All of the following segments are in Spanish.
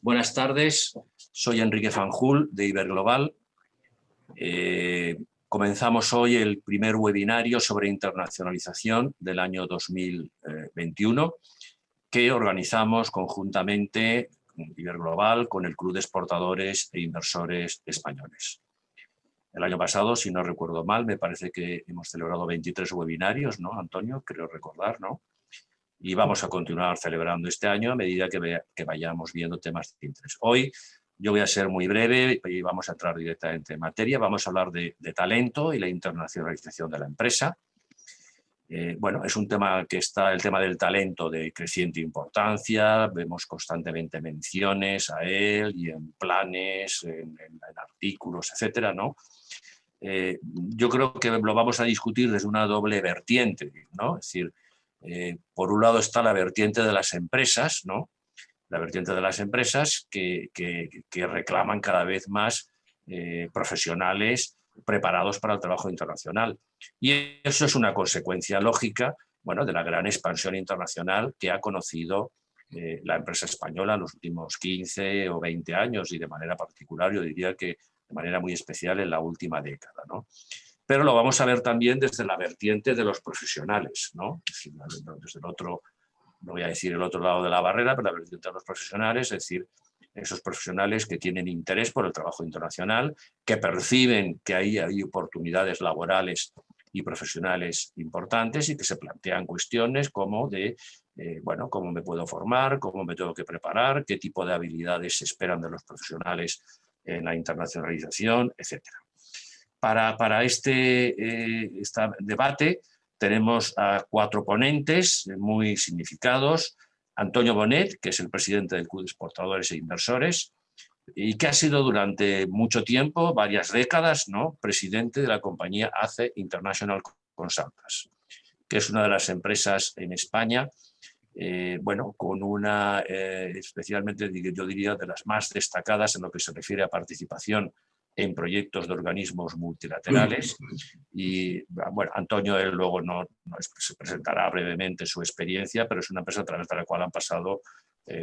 Buenas tardes, soy Enrique Fanjul de Iberglobal. Comenzamos hoy el primer webinario sobre internacionalización del año 2021 que organizamos conjuntamente Iberglobal con el Club de Exportadores e Inversores Españoles. El año pasado, si no recuerdo mal, me parece que hemos celebrado 23 webinarios, ¿no, Antonio? Creo recordar, ¿no? Y vamos a continuar celebrando este año a medida que vayamos viendo temas de interés. Hoy yo voy a ser muy breve y vamos a entrar directamente en materia. Vamos a hablar de talento y la internacionalización de la empresa. Bueno, es un tema que está, el tema del talento, de creciente importancia. Vemos constantemente menciones a él y en planes, en artículos, etcétera, ¿no? Yo creo que lo vamos a discutir desde una doble vertiente, ¿no? Es decir, por un lado está la vertiente de las empresas, ¿no? La vertiente de las empresas que reclaman cada vez más profesionales preparados para el trabajo internacional. Y eso es una consecuencia lógica, bueno, de la gran expansión internacional que ha conocido la empresa española en los últimos 15 o 20 años y de manera particular, yo diría que de manera muy especial en la última década, ¿no? Pero lo vamos a ver también desde la vertiente de los profesionales, ¿no? Desde el otro, no voy a decir el otro lado de la barrera, pero la vertiente de los profesionales, es decir, esos profesionales que tienen interés por el trabajo internacional, que perciben que ahí hay oportunidades laborales y profesionales importantes y que se plantean cuestiones como de, bueno, cómo me puedo formar, cómo me tengo que preparar, qué tipo de habilidades se esperan de los profesionales en la internacionalización, etcétera. Para este debate tenemos a 4 ponentes muy significados. Antonio Bonet, que es el presidente del Club de Exportadores e Inversores y que ha sido durante mucho tiempo, varias décadas, ¿no?, presidente de la compañía ACE International Consultants, que es una de las empresas en España, bueno, con una, especialmente yo diría, de las más destacadas en lo que se refiere a participación en proyectos de organismos multilaterales. Y bueno, Antonio él luego se presentará brevemente su experiencia, pero es una empresa a través de la cual han pasado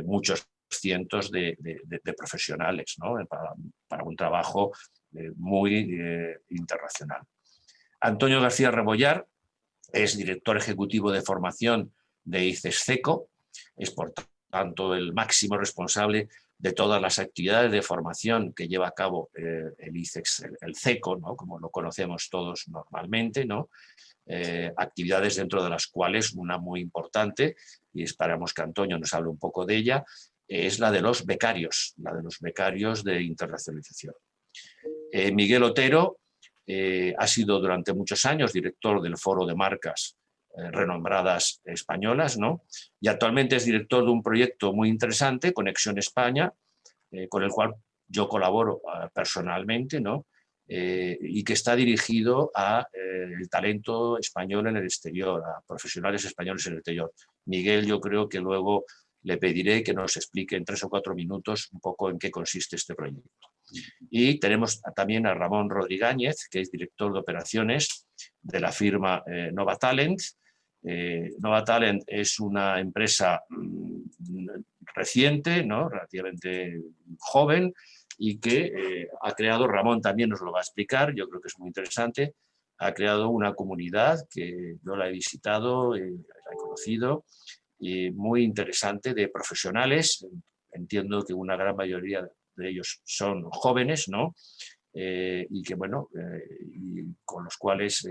muchos cientos de profesionales, ¿no?, para un trabajo muy internacional. Antonio García Rebollar es director ejecutivo de formación de ICESCECO, es por tanto el máximo responsable de todas las actividades de formación que lleva a cabo el CECO, ¿no?, como lo conocemos todos normalmente, ¿no? Actividades dentro de las cuales una muy importante, y esperamos que Antonio nos hable un poco de ella, es la de los becarios de internacionalización. Miguel Otero ha sido durante muchos años director del Foro de Marcas renombradas españolas, ¿no?, y actualmente es director de un proyecto muy interesante, Conexión España, con el cual yo colaboro personalmente, ¿no?, y que está dirigido a el talento español en el exterior, a profesionales españoles en el exterior. Miguel, yo creo que luego le pediré que nos explique en 3 o 4 minutos un poco en qué consiste este proyecto. Y tenemos también a Ramón Rodríguez, que es director de operaciones de la firma Nova Talent. Nova Talent es una empresa reciente, ¿no?, relativamente joven, y que ha creado, Ramón también nos lo va a explicar, yo creo que es muy interesante, ha creado una comunidad que yo la he visitado, la he conocido, y muy interesante de profesionales. Entiendo que una gran mayoría de ellos son jóvenes, ¿no?, y que, bueno, y con los cuales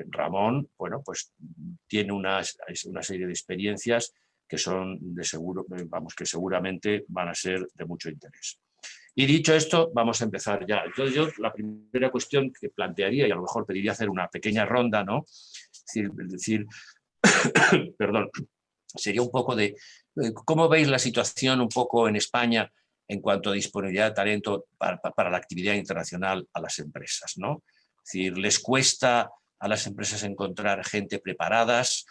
Ramón, bueno, pues tiene una serie de experiencias que son de seguro, vamos, que seguramente van a ser de mucho interés. Y dicho esto, vamos a empezar ya. Entonces yo la primera cuestión que plantearía, y a lo mejor pediría hacer una pequeña ronda, ¿no?, es decir perdón, sería un poco de cómo veis la situación un poco en España en cuanto a disponibilidad de talento para la actividad internacional a las empresas, ¿no? Es decir, ¿les cuesta a las empresas encontrar gente preparadas?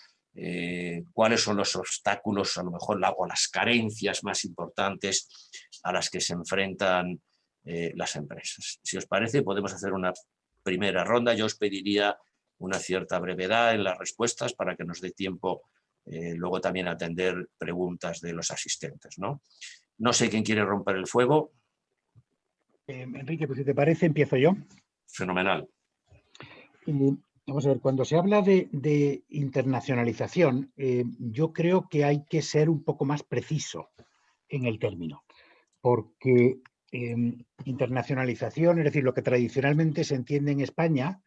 ¿Cuáles son los obstáculos, a lo mejor, o las carencias más importantes a las que se enfrentan las empresas? Si os parece, podemos hacer una primera ronda. Yo os pediría una cierta brevedad en las respuestas para que nos dé tiempo luego también atender preguntas de los asistentes, ¿no? No sé quién quiere romper el fuego. Enrique, pues si te parece, empiezo yo. Fenomenal. Vamos a ver, cuando se habla de internacionalización, yo creo que hay que ser un poco más preciso en el término, porque internacionalización, es decir, lo que tradicionalmente se entiende en España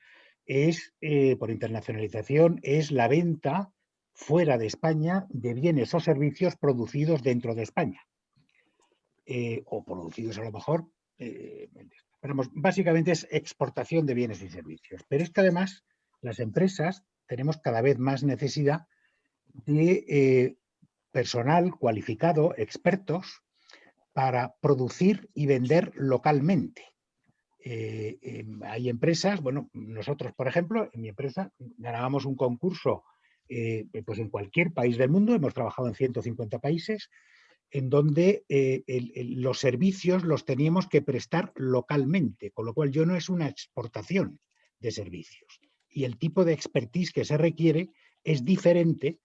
por internacionalización, es la venta fuera de España de bienes o servicios producidos dentro de España, o producidos a lo mejor, básicamente es exportación de bienes y servicios. Pero es que además las empresas tenemos cada vez más necesidad de personal cualificado, expertos, para producir y vender localmente. Hay empresas, bueno, nosotros, por ejemplo, en mi empresa ganábamos un concurso pues en cualquier país del mundo, hemos trabajado en 150 países, en donde los servicios los teníamos que prestar localmente, con lo cual yo no es una exportación de servicios. Y el tipo de expertise que se requiere es diferente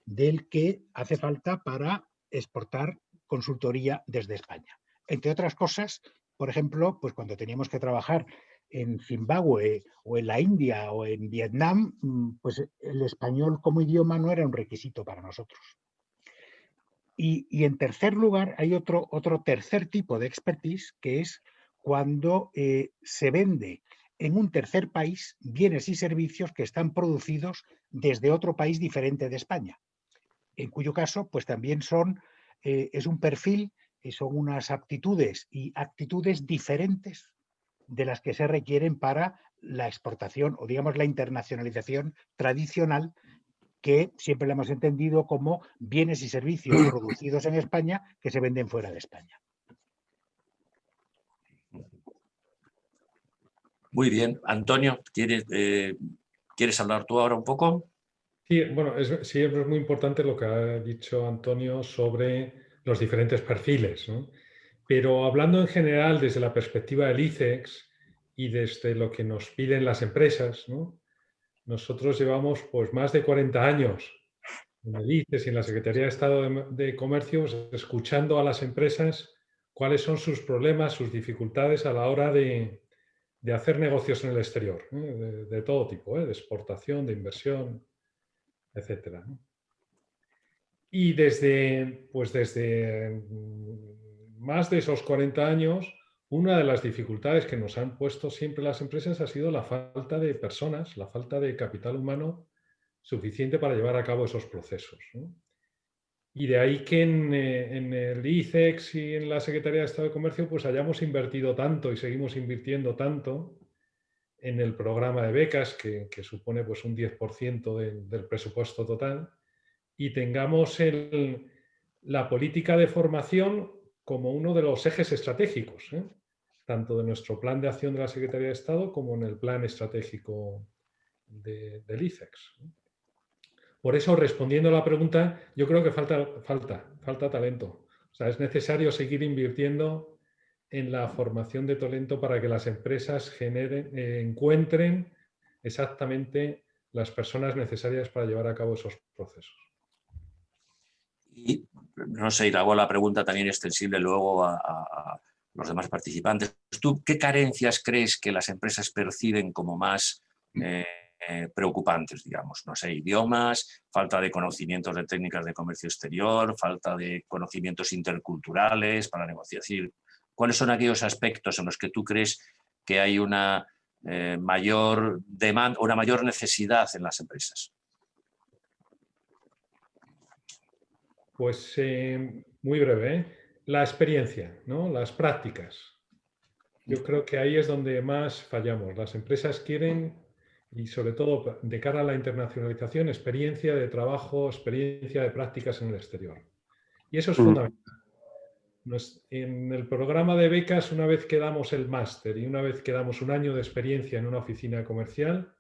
del que hace falta para exportar consultoría desde España. Entre otras cosas, por ejemplo, pues cuando teníamos que trabajar en Zimbabue o en la India o en Vietnam, pues el español como idioma no era un requisito para nosotros. Y en tercer lugar, hay otro tercer tipo de expertise, que es cuando se vende en un tercer país bienes y servicios que están producidos desde otro país diferente de España, en cuyo caso pues también es un perfil, son unas aptitudes y actitudes diferentes de las que se requieren para la exportación o digamos la internacionalización tradicional, que siempre la hemos entendido como bienes y servicios producidos en España que se venden fuera de España. Muy bien. Antonio, ¿quieres hablar tú ahora un poco? Sí, bueno, siempre es muy importante lo que ha dicho Antonio sobre los diferentes perfiles, ¿no? Pero hablando en general desde la perspectiva del ICEX y desde lo que nos piden las empresas, ¿no? Nosotros llevamos pues más de 40 años en el ICEX y en la Secretaría de Estado de Comercio, pues, escuchando a las empresas cuáles son sus problemas, sus dificultades a la hora de hacer negocios en el exterior, ¿eh? De todo tipo, de exportación, de inversión, etcétera, ¿no? Y desde más de esos 40 años, una de las dificultades que nos han puesto siempre las empresas ha sido la falta de personas, la falta de capital humano suficiente para llevar a cabo esos procesos, ¿no? Y de ahí que en el ICEX y en la Secretaría de Estado de Comercio pues hayamos invertido tanto y seguimos invirtiendo tanto en el programa de becas, que supone pues un 10% del presupuesto total, y tengamos la política de formación como uno de los ejes estratégicos, tanto de nuestro plan de acción de la Secretaría de Estado como en el plan estratégico del ICEX. Por eso, respondiendo a la pregunta, yo creo que falta talento. O sea, es necesario seguir invirtiendo en la formación de talento para que las empresas encuentren exactamente las personas necesarias para llevar a cabo esos procesos. Y no sé, y hago la pregunta también extensible luego a los demás participantes. ¿Tú qué carencias crees que las empresas perciben como más preocupantes, digamos? No sé, idiomas, falta de conocimientos de técnicas de comercio exterior, falta de conocimientos interculturales para negociar. ¿Cuáles son aquellos aspectos en los que tú crees que hay una mayor demanda, una mayor necesidad en las empresas? Pues muy breve, ¿eh? La experiencia, ¿no? Las prácticas. Yo creo que ahí es donde más fallamos. Las empresas quieren, y sobre todo de cara a la internacionalización, experiencia de trabajo, experiencia de prácticas en el exterior. Y eso es fundamental. En el programa de becas, una vez que damos el máster y una vez que damos un año de experiencia en una oficina comercial,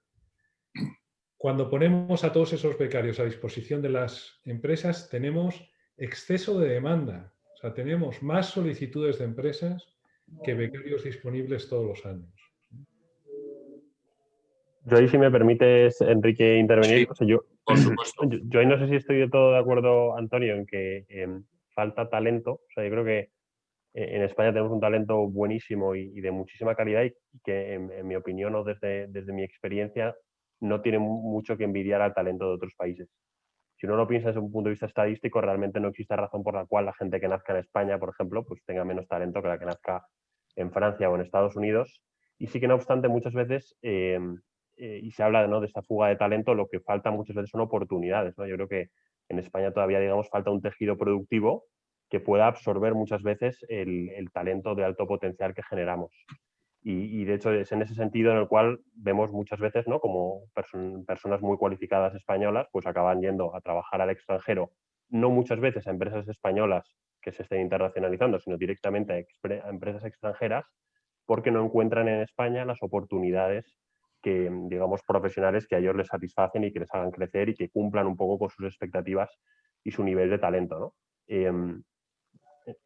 cuando ponemos a todos esos becarios a disposición de las empresas, tenemos exceso de demanda. O sea, tenemos más solicitudes de empresas que becarios disponibles todos los años. Yo ahí, si me permites, Enrique, intervenir. Sí, O sea, por supuesto. yo ahí no sé si estoy de todo de acuerdo, Antonio, en que falta talento. O sea, yo creo que en España tenemos un talento buenísimo y de muchísima calidad y que, en mi opinión o desde mi experiencia, no tiene mucho que envidiar al talento de otros países. Si uno lo piensa desde un punto de vista estadístico, realmente no existe razón por la cual la gente que nazca en España, por ejemplo, pues tenga menos talento que la que nazca en Francia o en Estados Unidos. Y sí que, no obstante, muchas veces, y se habla, ¿no?, de esta fuga de talento, lo que falta muchas veces son oportunidades, ¿no? Yo creo que en España todavía, digamos, falta un tejido productivo que pueda absorber muchas veces el talento de alto potencial que generamos. Y de hecho es en ese sentido en el cual vemos muchas veces, ¿no?, como personas muy cualificadas españolas pues acaban yendo a trabajar al extranjero, no muchas veces a empresas españolas que se estén internacionalizando, sino directamente a empresas extranjeras, porque no encuentran en España las oportunidades que, digamos, profesionales que a ellos les satisfacen y que les hagan crecer y que cumplan un poco con sus expectativas y su nivel de talento, ¿no?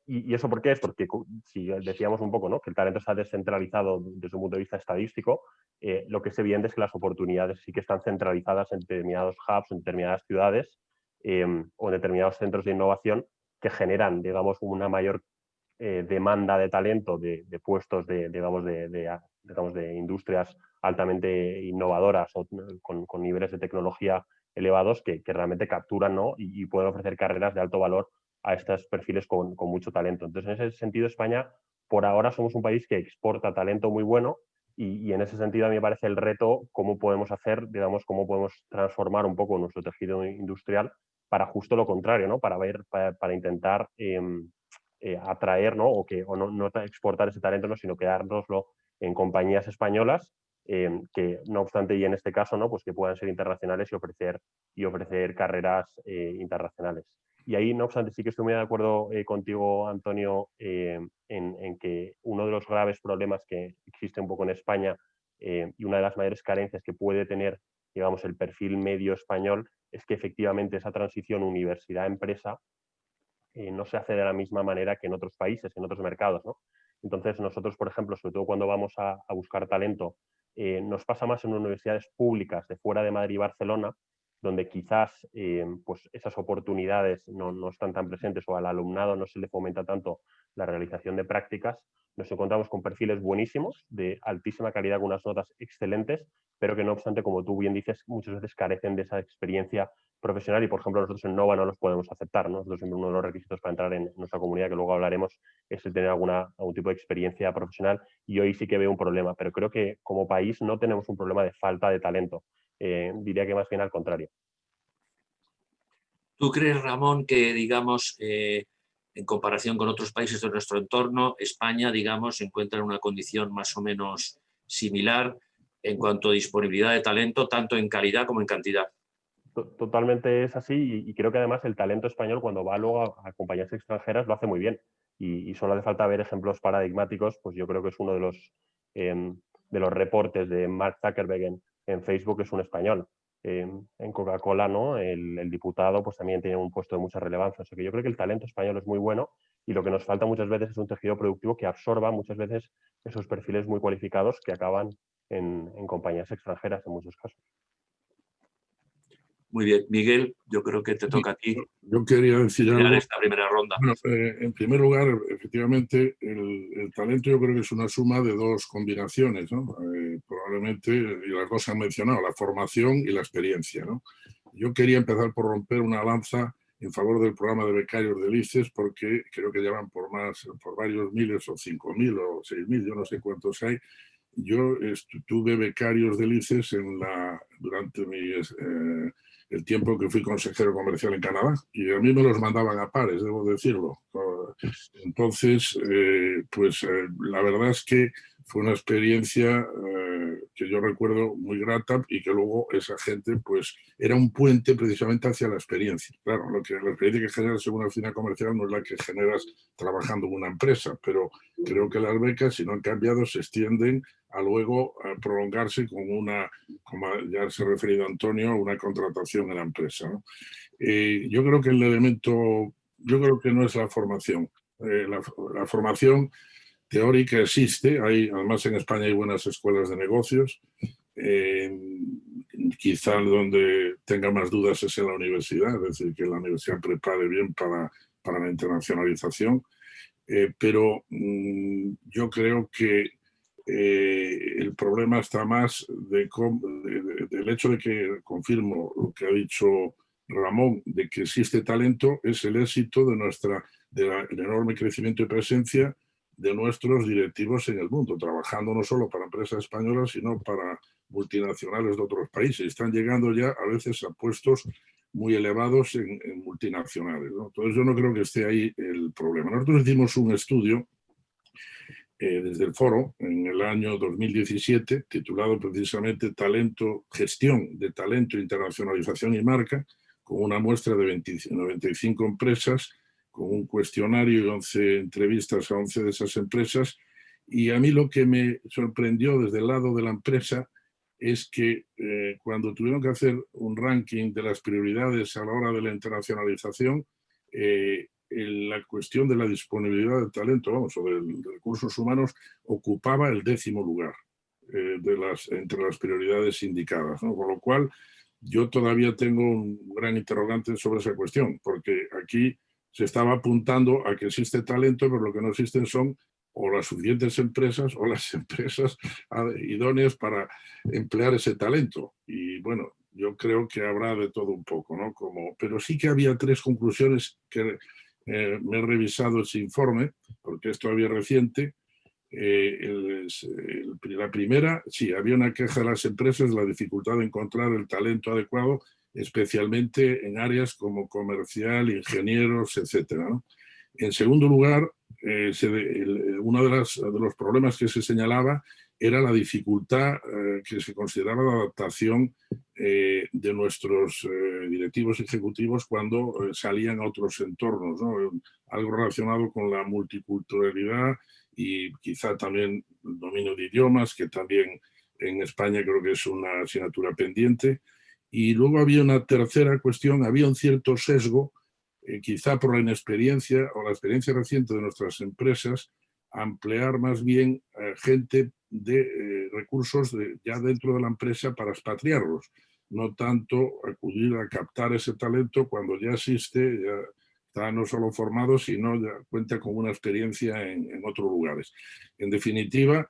¿Y eso por qué es? Porque, si decíamos un poco, ¿no?, que el talento está descentralizado desde un punto de vista estadístico, lo que es evidente es que las oportunidades sí que están centralizadas en determinados hubs, en determinadas ciudades o en determinados centros de innovación que generan, digamos, una mayor demanda de talento, de puestos digamos, de industrias altamente innovadoras o con niveles de tecnología elevados que realmente capturan, ¿no?, y pueden ofrecer carreras de alto valor a estos perfiles con mucho talento. Entonces, en ese sentido, España, por ahora, somos un país que exporta talento muy bueno y en ese sentido a mí me parece el reto cómo podemos hacer, digamos, cómo podemos transformar un poco nuestro tejido industrial para justo lo contrario, ¿no?, para intentar atraer, ¿no?, o no exportar ese talento, ¿no?, sino quedárnoslo en compañías españolas que, no obstante, y en este caso, ¿no?, pues que puedan ser internacionales y ofrecer carreras internacionales. Y ahí, no obstante, sí que estoy muy de acuerdo contigo, Antonio, en que uno de los graves problemas que existe un poco en España y una de las mayores carencias que puede tener, digamos, el perfil medio español es que efectivamente esa transición universidad-empresa no se hace de la misma manera que en otros países, en otros mercados, ¿no? Entonces, nosotros, por ejemplo, sobre todo cuando vamos a buscar talento, nos pasa más en universidades públicas de fuera de Madrid y Barcelona, donde quizás pues esas oportunidades no están tan presentes o al alumnado no se le fomenta tanto la realización de prácticas. Nos encontramos con perfiles buenísimos, de altísima calidad, con unas notas excelentes, pero que, no obstante, como tú bien dices, muchas veces carecen de esa experiencia profesional y, por ejemplo, nosotros en Nova no los podemos aceptar, ¿no? Nosotros siempre uno de los requisitos para entrar en nuestra comunidad, que luego hablaremos, es el tener algún tipo de experiencia profesional, y hoy sí que veo un problema, pero creo que como país no tenemos un problema de falta de talento, diría que más bien al contrario. ¿Tú crees, Ramón, que, digamos, en comparación con otros países de nuestro entorno, España, digamos, se encuentra en una condición más o menos similar en cuanto a disponibilidad de talento, tanto en calidad como en cantidad? Totalmente es así, y creo que además el talento español, cuando va luego a compañías extranjeras, lo hace muy bien, y solo hace falta ver ejemplos paradigmáticos. Pues yo creo que es uno de los reportes de Mark Zuckerberg en Facebook, es un español. En Coca-Cola, ¿no?, el diputado pues también tiene un puesto de mucha relevancia. O sea que yo creo que el talento español es muy bueno, y lo que nos falta muchas veces es un tejido productivo que absorba muchas veces esos perfiles muy cualificados que acaban en compañías extranjeras en muchos casos. Muy bien. Miguel, yo creo que te toca a ti Yo quería decir algo. esta primera ronda. Bueno, en primer lugar, efectivamente, el talento yo creo que es una suma de dos combinaciones, ¿no? Probablemente, y las dos se han mencionado, la formación y la experiencia, ¿no? Yo quería empezar por romper una lanza en favor del programa de becarios del ICES, porque creo que llevan por varios miles, o 5.000 o 6.000, yo no sé cuántos hay. Yo tuve becarios del ICES durante el tiempo que fui consejero comercial en Canadá, y a mí me los mandaban a pares, debo decirlo. Entonces, la verdad es que fue una experiencia que yo recuerdo muy grata, y que luego esa gente pues era un puente precisamente hacia la experiencia. Claro, la experiencia que generas en una oficina comercial no es la que generas trabajando en una empresa, pero creo que las becas, si no han cambiado, se extienden a luego prolongarse con como ya se ha referido Antonio, una contratación en la empresa, ¿no? Yo creo que el elemento, yo creo que no es la formación. La formación teórica existe, además en España hay buenas escuelas de negocios, Quizá donde tenga más dudas es en la universidad, es decir, que la universidad prepare bien para la internacionalización, pero yo creo que el problema está más del hecho de que, confirmo lo que ha dicho Ramón, de que existe talento, es el éxito del enorme crecimiento y presencia de nuestros directivos en el mundo, trabajando no solo para empresas españolas, sino para multinacionales de otros países. Están llegando ya a veces a puestos muy elevados en multinacionales, ¿no? Entonces yo no creo que esté ahí el problema. Nosotros hicimos un estudio desde el foro en el año 2017, titulado precisamente Gestión de talento, internacionalización y marca, con una muestra de 95 empresas, con un cuestionario y 11 entrevistas a 11 de esas empresas. Y a mí lo que me sorprendió desde el lado de la empresa es que cuando tuvieron que hacer un ranking de las prioridades a la hora de la internacionalización, la cuestión de la disponibilidad de talento, vamos, o de recursos humanos, ocupaba el 10º lugar entre las prioridades indicadas, ¿no? Con lo cual, yo todavía tengo un gran interrogante sobre esa cuestión, porque aquí se estaba apuntando a que existe talento, pero lo que no existen son o las suficientes empresas o las empresas idóneas para emplear ese talento. Y bueno, yo creo que habrá de todo un poco, ¿no? Pero sí que había 3 conclusiones que me he revisado ese informe, porque es todavía reciente. La primera, sí, había una queja de las empresas de la dificultad de encontrar el talento adecuado, especialmente en áreas como comercial, ingenieros, etcétera, ¿no? En segundo lugar, uno de los problemas que se señalaba era la dificultad que se consideraba la adaptación de nuestros directivos ejecutivos cuando salían a otros entornos, ¿no? Algo relacionado con la multiculturalidad y quizá también el dominio de idiomas, que también en España creo que es una asignatura pendiente. Y luego había una tercera cuestión, había un cierto sesgo, quizá por la inexperiencia o la experiencia reciente de nuestras empresas, a emplear más bien gente de recursos ya dentro de la empresa para expatriarlos, no tanto acudir a captar ese talento cuando ya existe, ya está no solo formado, sino ya cuenta con una experiencia en otros lugares. En definitiva,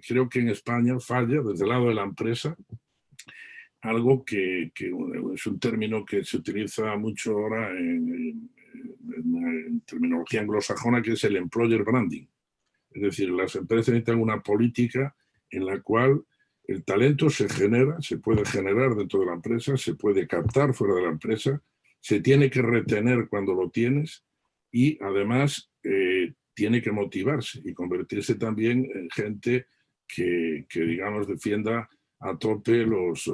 creo que en España falla desde el lado de la empresa algo que es un término que se utiliza mucho ahora en terminología anglosajona, que es el employer branding. Es decir, las empresas necesitan una política en la cual el talento se puede generar dentro de la empresa, se puede captar fuera de la empresa, se tiene que retener cuando lo tienes y además tiene que motivarse y convertirse también en gente que digamos, defienda a tope los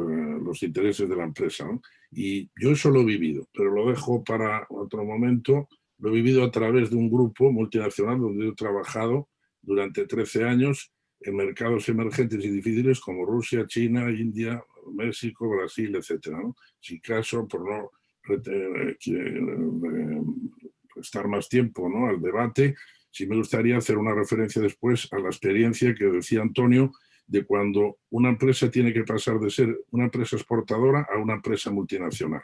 intereses de la empresa, ¿no? Y yo eso lo he vivido, pero lo dejo para otro momento. Lo he vivido a través de un grupo multinacional donde he trabajado durante 13 años en mercados emergentes y difíciles como Rusia, China, India, México, Brasil, etc., ¿no? Si caso, por no estar más tiempo, ¿no?, al debate, sí me gustaría hacer una referencia después a la experiencia que decía Antonio de cuando una empresa tiene que pasar de ser una empresa exportadora a una empresa multinacional.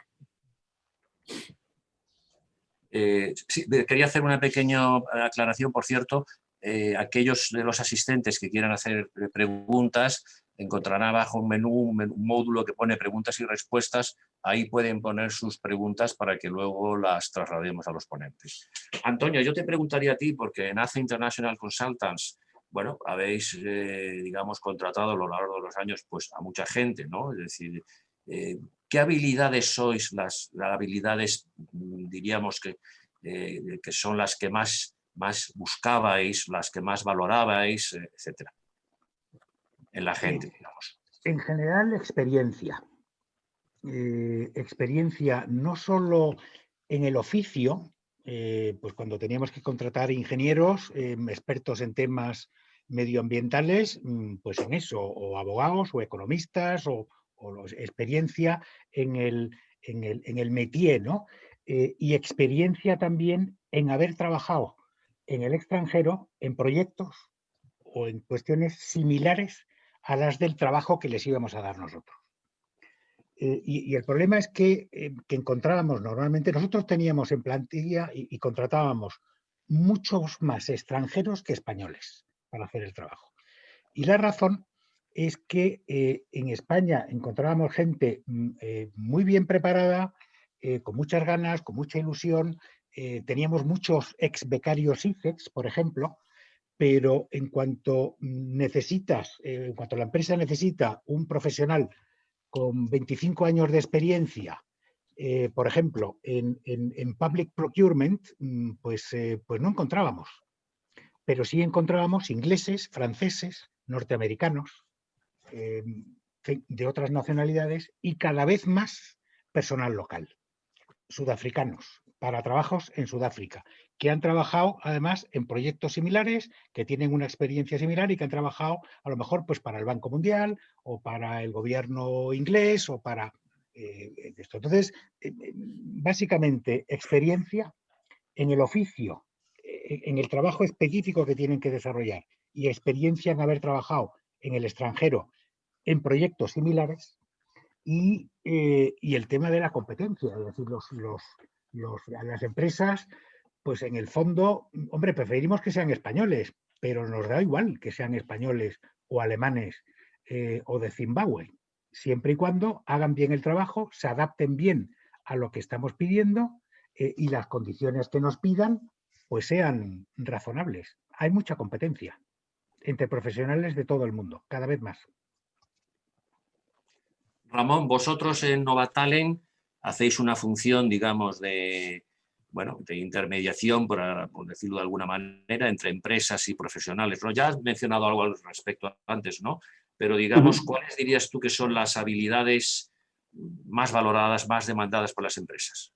Sí, quería hacer una pequeña aclaración, por cierto. Aquellos de los asistentes que quieran hacer preguntas encontrarán abajo un menú, un módulo que pone preguntas y respuestas. Ahí pueden poner sus preguntas para que luego las traslademos a los ponentes. Antonio, yo te preguntaría a ti, porque en ACE International Consultants, bueno, habéis, digamos, contratado a lo largo de los años pues, a mucha gente, ¿no? Es decir, ¿qué habilidades sois las habilidades, diríamos, que son las que más buscabais, las que más valorabais, etcétera, en la gente, digamos? En general, experiencia. Experiencia no solo en el oficio, pues cuando teníamos que contratar ingenieros, expertos en temas medioambientales, pues en eso, o abogados o economistas, o experiencia en el métier, ¿no? Y experiencia también en haber trabajado en el extranjero en proyectos o en cuestiones similares a las del trabajo que les íbamos a dar nosotros. Y el problema es que encontrábamos normalmente, nosotros teníamos en plantilla y contratábamos muchos más extranjeros que españoles para hacer el trabajo. Y la razón es que en España encontrábamos gente muy bien preparada, con muchas ganas, con mucha ilusión. Teníamos muchos ex becarios ICEX, por ejemplo, pero en cuanto en cuanto la empresa necesita un profesional con 25 años de experiencia, por ejemplo, en public procurement, pues no encontrábamos. Pero sí encontrábamos ingleses, franceses, norteamericanos, de otras nacionalidades y cada vez más personal local, sudafricanos, para trabajos en Sudáfrica, que han trabajado además en proyectos similares, que tienen una experiencia similar y que han trabajado a lo mejor pues para el Banco Mundial o para el gobierno inglés o para esto. Entonces, básicamente experiencia en el oficio, en el trabajo específico que tienen que desarrollar y experiencia en haber trabajado en el extranjero en proyectos similares y el tema de la competencia, es decir, las empresas, pues en el fondo, hombre, preferimos que sean españoles, pero nos da igual que sean españoles o alemanes o de Zimbabue, siempre y cuando hagan bien el trabajo, se adapten bien a lo que estamos pidiendo y las condiciones que nos pidan pues sean razonables. Hay mucha competencia entre profesionales de todo el mundo, cada vez más. Ramón, vosotros en Novatalent hacéis una función, digamos, de intermediación, por decirlo de alguna manera, entre empresas y profesionales, ¿no? Ya has mencionado algo al respecto antes, ¿no? Pero digamos, ¿cuáles dirías tú que son las habilidades más valoradas, más demandadas por las empresas?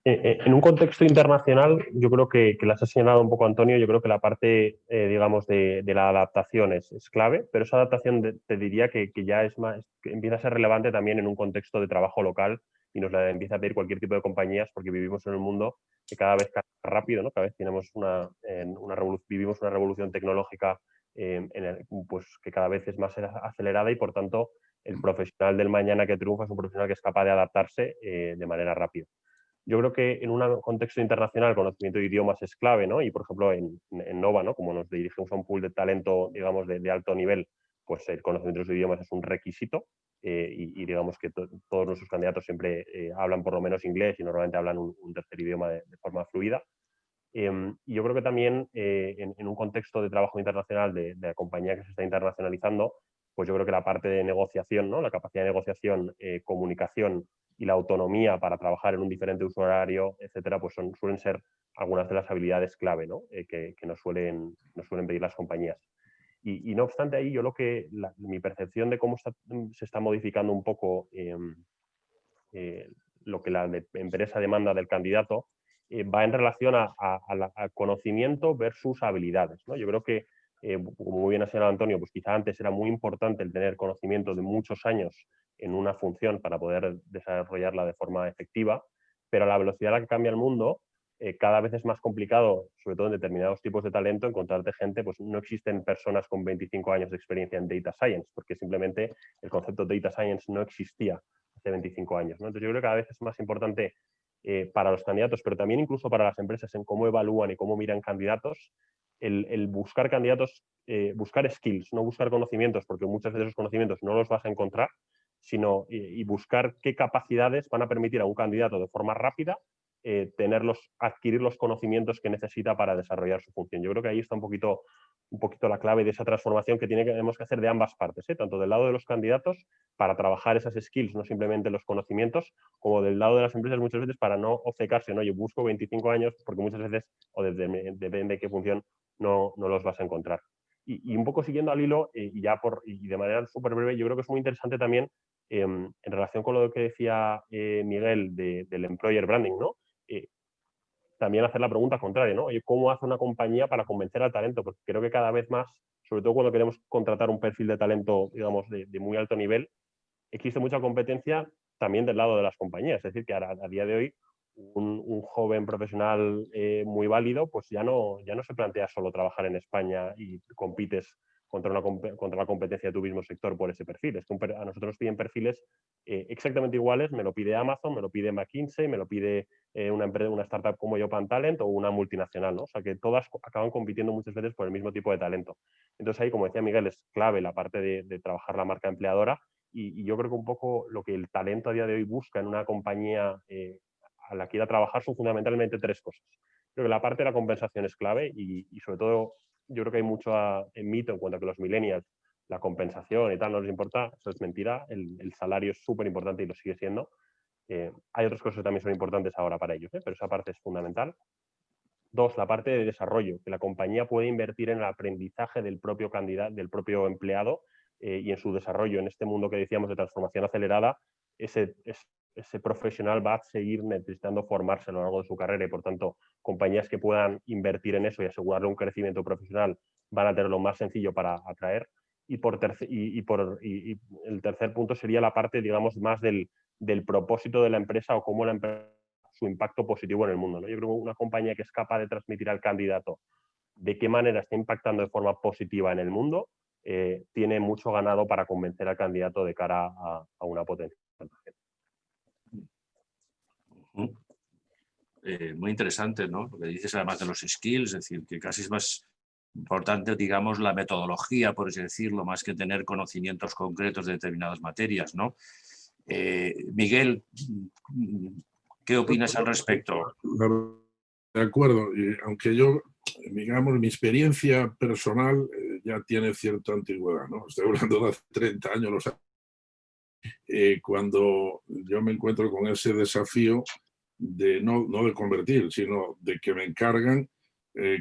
En un contexto internacional, yo creo que las has señalado un poco, Antonio, yo creo que la parte, digamos, de la adaptación es clave, pero esa adaptación te diría que ya es más, que empieza a ser relevante también en un contexto de trabajo local y nos la empieza a pedir cualquier tipo de compañías porque vivimos en un mundo que cada vez cambia rápido, ¿no? Cada vez tenemos vivimos una revolución tecnológica pues, que cada vez es más acelerada y, por tanto, el profesional del mañana que triunfa es un profesional que es capaz de adaptarse de manera rápida. Yo creo que en un contexto internacional el conocimiento de idiomas es clave, ¿no? Y, por ejemplo, en Nova, ¿no? Como nos dirigimos a un pool de talento, digamos, de alto nivel, pues el conocimiento de los idiomas es un requisito y digamos que todos nuestros candidatos siempre hablan por lo menos inglés y normalmente hablan un tercer idioma de forma fluida. Y yo creo que también en un contexto de trabajo internacional de la compañía que se está internacionalizando, pues yo creo que la parte de negociación, ¿no? La capacidad de negociación, comunicación y la autonomía para trabajar en un diferente uso horario, etcétera, pues suelen ser algunas de las habilidades clave, ¿no? Que nos suelen pedir las compañías. Y no obstante ahí, yo mi percepción de cómo se está modificando un poco lo que la empresa demanda del candidato va en relación al conocimiento versus habilidades, ¿no? Yo creo que, como muy bien ha señalado Antonio, pues quizá antes era muy importante el tener conocimiento de muchos años en una función para poder desarrollarla de forma efectiva, pero a la velocidad a la que cambia el mundo, cada vez es más complicado, sobre todo en determinados tipos de talento, encontrarte gente, pues no existen personas con 25 años de experiencia en Data Science, porque simplemente el concepto de Data Science no existía hace 25 años, ¿no? Entonces yo creo que cada vez es más importante para los candidatos, pero también incluso para las empresas en cómo evalúan y cómo miran candidatos, el buscar candidatos, buscar skills, no buscar conocimientos, porque muchas veces esos conocimientos no los vas a encontrar, sino y buscar qué capacidades van a permitir a un candidato de forma rápida adquirir los conocimientos que necesita para desarrollar su función. Yo creo que ahí está un poquito la clave de esa transformación que tenemos que hacer de ambas partes, tanto del lado de los candidatos para trabajar esas skills, no simplemente los conocimientos, como del lado de las empresas muchas veces para no obcecarse, ¿no? Yo busco 25 años porque muchas veces, o depende de qué función, no los vas a encontrar. Y un poco siguiendo al hilo, y de manera súper breve, yo creo que es muy interesante también en relación con lo que decía Miguel del employer branding, ¿no? También hacer la pregunta contraria, ¿no? Oye, ¿cómo hace una compañía para convencer al talento? Porque creo que cada vez más, sobre todo cuando queremos contratar un perfil de talento, digamos, de muy alto nivel, existe mucha competencia también del lado de las compañías. Es decir, que a día de hoy un joven profesional muy válido, pues ya no se plantea solo trabajar en España y compites contra la competencia de tu mismo sector por ese perfil. Es que a nosotros nos piden perfiles exactamente iguales, me lo pide Amazon, me lo pide McKinsey, me lo pide una startup como Yopan Talent o una multinacional, ¿no? O sea que todas acaban compitiendo muchas veces por el mismo tipo de talento. Entonces ahí, como decía Miguel, es clave la parte de trabajar la marca empleadora y yo creo que un poco lo que el talento a día de hoy busca en una compañía a la que ir a trabajar son fundamentalmente 3 cosas. Creo que la parte de la compensación es clave y sobre todo yo creo que hay mucho mito en cuanto a que los millennials, la compensación y tal no les importa, eso es mentira, el salario es súper importante y lo sigue siendo. Hay otras cosas que también son importantes ahora para ellos, pero esa parte es fundamental. 2, la parte de desarrollo, que la compañía puede invertir en el aprendizaje del propio candidato, del propio empleado y en su desarrollo. En este mundo que decíamos de transformación acelerada, ese profesional va a seguir necesitando formarse a lo largo de su carrera y, por tanto, compañías que puedan invertir en eso y asegurarle un crecimiento profesional van a tenerlo más sencillo para atraer. Y el tercer punto sería la parte, digamos, más del propósito de la empresa o cómo la empresa su impacto positivo en el mundo, ¿no? Yo creo que una compañía que es capaz de transmitir al candidato de qué manera está impactando de forma positiva en el mundo, tiene mucho ganado para convencer al candidato de cara a una potencial. Muy interesante, ¿no? Lo que dices además de los skills, es decir, que casi es más importante, digamos, la metodología, por así decirlo, más que tener conocimientos concretos de determinadas materias, ¿no? Miguel, ¿qué opinas al respecto? De acuerdo, y aunque yo, digamos, mi experiencia personal ya tiene cierta antigüedad, ¿no? Estoy hablando de hace 30 años, cuando yo me encuentro con ese desafío de no de convertir, sino de que me encargan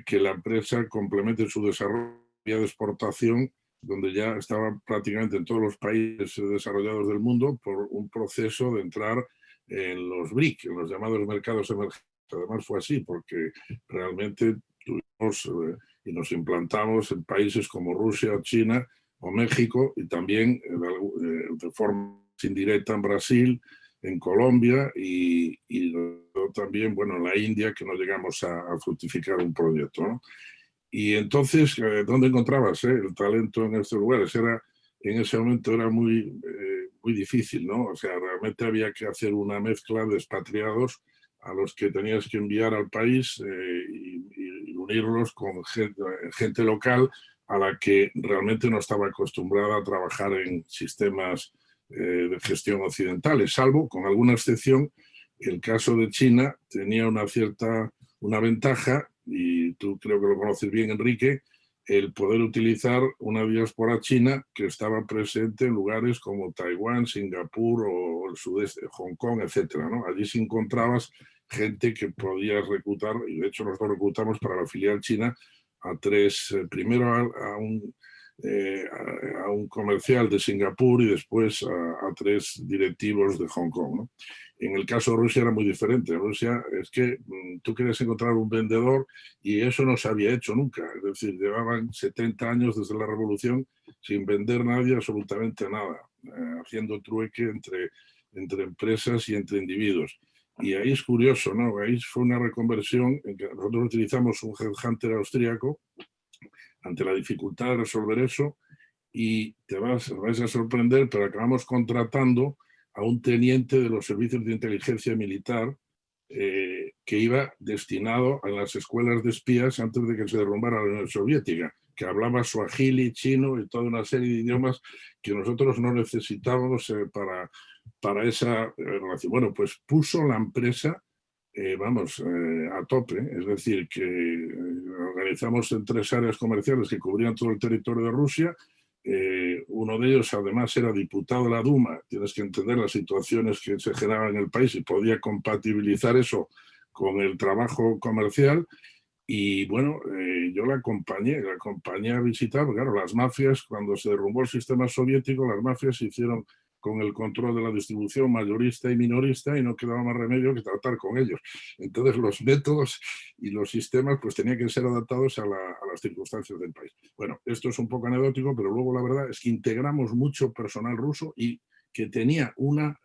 que la empresa complemente su desarrollo de exportación, donde ya estaba prácticamente en todos los países desarrollados del mundo, por un proceso de entrar en los BRIC, en los llamados mercados emergentes. Además fue así, porque realmente tuvimos y nos implantamos en países como Rusia, China o México, y también de forma indirecta en Brasil, en Colombia y también, bueno, en la India, que no llegamos a fructificar un proyecto, ¿no? Y entonces, ¿dónde encontrabas el talento en estos lugares? En ese momento era muy difícil, ¿no? O sea, realmente había que hacer una mezcla de expatriados a los que tenías que enviar al país y unirlos con gente local a la que realmente no estaba acostumbrada a trabajar en sistemas de gestión occidentales, salvo, con alguna excepción, el caso de China tenía una ventaja, y tú creo que lo conoces bien, Enrique, el poder utilizar una diáspora china que estaba presente en lugares como Taiwán, Singapur o el sudeste, Hong Kong, etcétera, ¿no? Allí sí encontrabas gente que podías reclutar, y de hecho nosotros reclutamos para la filial china a 3, primero a un comercial de Singapur y después a 3 directivos de Hong Kong, ¿no? En el caso de Rusia era muy diferente. En Rusia es que tú querías encontrar un vendedor y eso no se había hecho nunca. Es decir, llevaban 70 años desde la revolución sin vender nadie absolutamente nada, haciendo trueque entre empresas y entre individuos. Y ahí es curioso, ¿no? Ahí fue una reconversión en que nosotros utilizamos un headhunter austríaco ante la dificultad de resolver eso, y te vas a sorprender, pero acabamos contratando a un teniente de los servicios de inteligencia militar que iba destinado a las escuelas de espías antes de que se derrumbara la Unión Soviética, que hablaba suajili, chino y toda una serie de idiomas que nosotros no necesitábamos para esa relación. Bueno, pues puso la empresa a tope, es decir, que organizamos en 3 áreas comerciales que cubrían todo el territorio de Rusia. Uno de ellos además era diputado de la Duma, tienes que entender las situaciones que se generaban en el país y podía compatibilizar eso con el trabajo comercial. Y bueno, yo la acompañé a visitar, porque claro, las mafias, cuando se derrumbó el sistema soviético, las mafias se hicieron con el control de la distribución mayorista y minorista y no quedaba más remedio que tratar con ellos. Entonces los métodos y los sistemas pues tenían que ser adaptados a las circunstancias del país. Bueno, esto es un poco anecdótico, pero luego la verdad es que integramos mucho personal ruso y que tenía una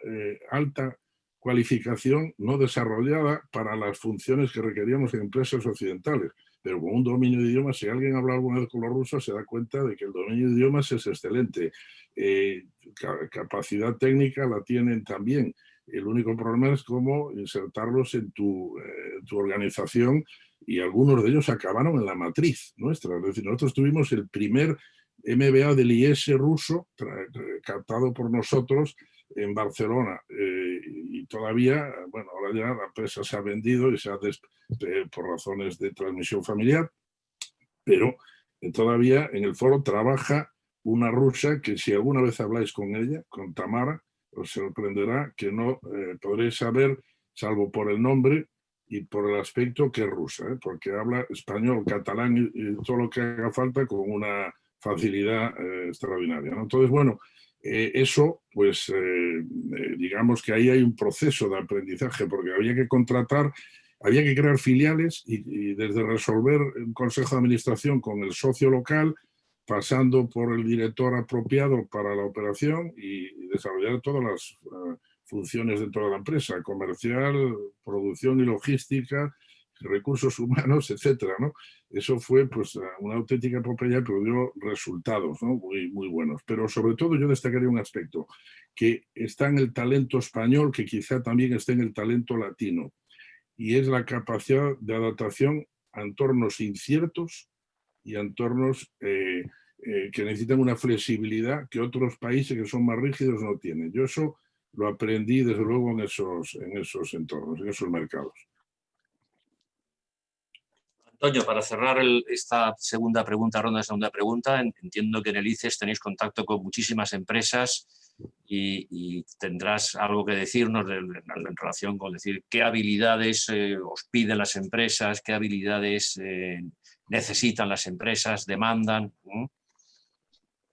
alta cualificación no desarrollada para las funciones que requeríamos en empresas occidentales. pero con un dominio de idiomas, si alguien habla alguna vez con los rusos, se da cuenta de que el dominio de idiomas es excelente. Capacidad técnica la tienen también. El único problema es cómo insertarlos en tu organización, y algunos de ellos acabaron en la matriz nuestra. Es decir, nosotros tuvimos el primer MBA del IES ruso captado por nosotros en Barcelona, y todavía, bueno, ahora ya la empresa se ha vendido y se ha por razones de transmisión familiar, pero todavía en el foro trabaja una rusa que, si alguna vez habláis con ella, con Tamara, os sorprenderá que no podréis saber, salvo por el nombre y por el aspecto, que es rusa, porque habla español, catalán y todo lo que haga falta con una facilidad extraordinaria, ¿no? Entonces, bueno, eso, pues digamos que ahí hay un proceso de aprendizaje, porque había que contratar, había que crear filiales y desde resolver un consejo de administración con el socio local, pasando por el director apropiado para la operación y desarrollar todas las funciones dentro de la empresa, comercial, producción y logística, recursos humanos, etcétera, ¿no? Eso fue, pues, una auténtica epopeya, pero dio resultados, ¿no? Muy buenos. Pero sobre todo yo destacaría un aspecto, que está en el talento español, que quizá también esté en el talento latino, y es la capacidad de adaptación a entornos inciertos y a entornos que necesitan una flexibilidad que otros países que son más rígidos no tienen. Yo eso lo aprendí desde luego en esos entornos, en esos mercados. Antonio, para cerrar esta segunda pregunta, entiendo que en el ICES tenéis contacto con muchísimas empresas y tendrás algo que decirnos en relación con decir qué habilidades os piden las empresas, qué habilidades necesitan las empresas, demandan.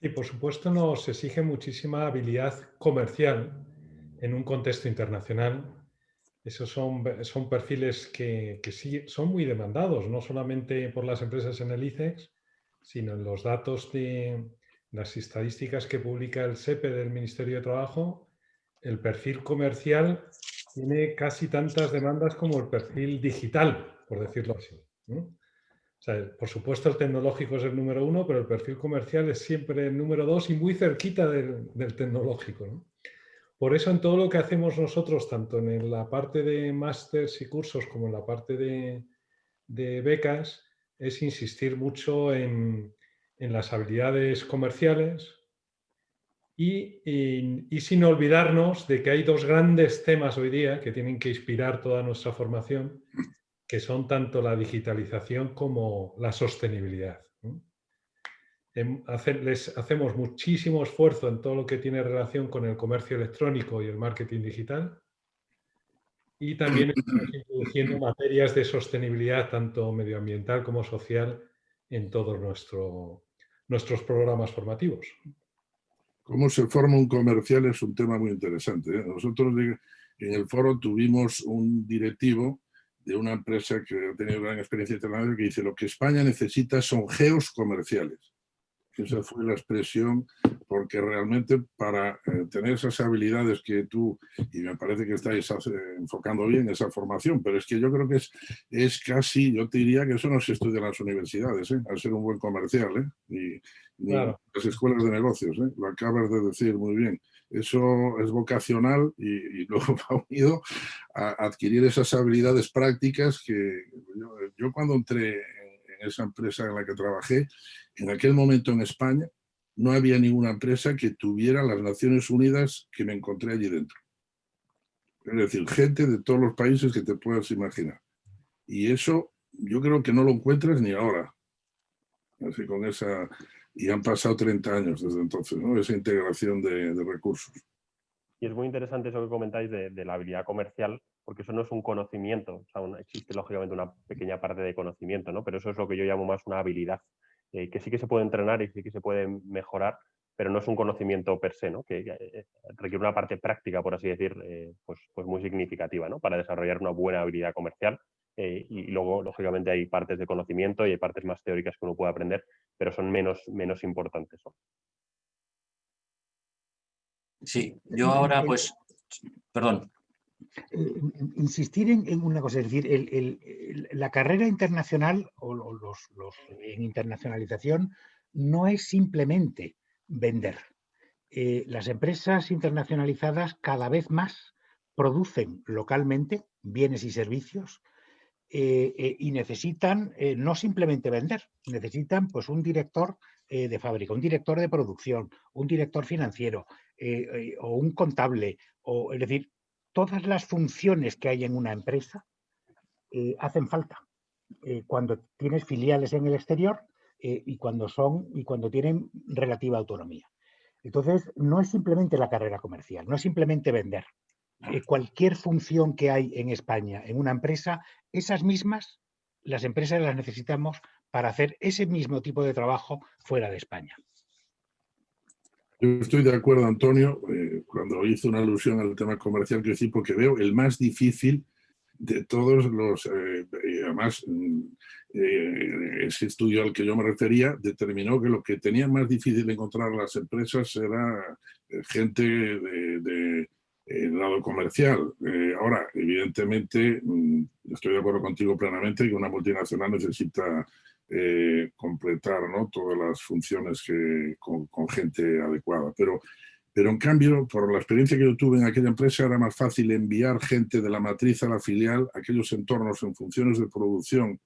Y por supuesto nos exige muchísima habilidad comercial en un contexto internacional. Esos son perfiles que sí son muy demandados, no solamente por las empresas en el ICEX, sino en los datos de las estadísticas que publica el SEPE del Ministerio de Trabajo. El perfil comercial tiene casi tantas demandas como el perfil digital, por decirlo así, ¿no? O sea, por supuesto el tecnológico es el número 1, pero el perfil comercial es siempre el número 2 y muy cerquita del tecnológico, ¿no? Por eso en todo lo que hacemos nosotros, tanto en la parte de másters y cursos como en la parte de becas, es insistir mucho en las habilidades comerciales y sin olvidarnos de que hay dos grandes temas hoy día que tienen que inspirar toda nuestra formación, que son tanto la digitalización como la sostenibilidad, ¿no? Hacemos muchísimo esfuerzo en todo lo que tiene relación con el comercio electrónico y el marketing digital, y también estamos introduciendo materias de sostenibilidad tanto medioambiental como social en todos nuestros programas formativos. Cómo se forma un comercial es un tema muy interesante, ¿eh? Nosotros en el foro tuvimos un directivo de una empresa que ha tenido gran experiencia internacional que dice: lo que España necesita son geos comerciales. Esa fue la expresión, porque realmente para tener esas habilidades que tú, y me parece que estáis enfocando bien esa formación, pero es que yo creo que es casi, yo te diría que eso no se estudia en las universidades, al ser un buen comercial, ni Claro. en las escuelas de negocios, lo acabas de decir muy bien. Eso es vocacional y luego va unido a adquirir esas habilidades prácticas que yo cuando entré en esa empresa en la que trabajé, en aquel momento en España, no había ninguna empresa que tuviera las Naciones Unidas que me encontré allí dentro. Es decir, gente de todos los países que te puedas imaginar. Y eso yo creo que no lo encuentras ni ahora. Así con esa, y han pasado 30 años desde entonces, ¿no? Esa integración de recursos. Y es muy interesante eso que comentáis de la habilidad comercial, porque eso no es un conocimiento, o sea, existe lógicamente una pequeña parte de conocimiento, ¿no? Pero eso es lo que yo llamo más una habilidad, que sí que se puede entrenar y sí que se puede mejorar, pero no es un conocimiento per se, ¿no? Que requiere una parte práctica, por así decir, pues muy significativa, ¿no? Para desarrollar una buena habilidad comercial. Y luego, lógicamente, hay partes de conocimiento y hay partes más teóricas que uno puede aprender, pero son menos importantes, ¿no? Sí, yo ahora pues, perdón. insistir en una cosa, es decir, la carrera internacional o en internacionalización no es simplemente vender. Las empresas internacionalizadas cada vez más producen localmente bienes y servicios y necesitan no simplemente vender, necesitan pues un director de fábrica, un director de producción, un director financiero o un contable, es decir, todas las funciones que hay en una empresa hacen falta cuando tienes filiales en el exterior y cuando tienen relativa autonomía. Entonces, no es simplemente la carrera comercial, no es simplemente vender. Cualquier función que hay en España en una empresa, esas mismas, las empresas las necesitamos para hacer ese mismo tipo de trabajo fuera de España. Yo estoy de acuerdo, Antonio, cuando hizo una alusión al tema comercial, que sí, porque veo el más difícil de todos los, además, ese estudio al que yo me refería determinó que lo que tenía más difícil de encontrar las empresas era gente del lado comercial. Ahora, evidentemente, estoy de acuerdo contigo plenamente que una multinacional necesita completar, ¿no?, todas las funciones con gente adecuada. Pero en cambio, por la experiencia que yo tuve en aquella empresa, era más fácil enviar gente de la matriz a la filial, a aquellos entornos en funciones de producción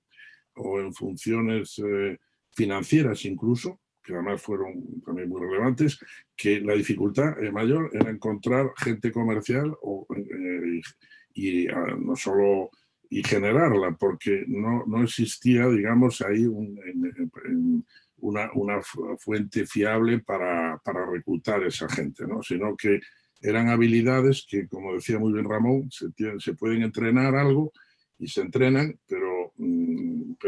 o en funciones financieras incluso, que además fueron también muy relevantes, que la dificultad mayor era encontrar gente comercial no solo y generarla, porque no existía, digamos, ahí una fuente fiable para reclutar a esa gente, ¿no? Sino que eran habilidades que, como decía muy bien Ramón, se pueden entrenar algo y se entrenan, pero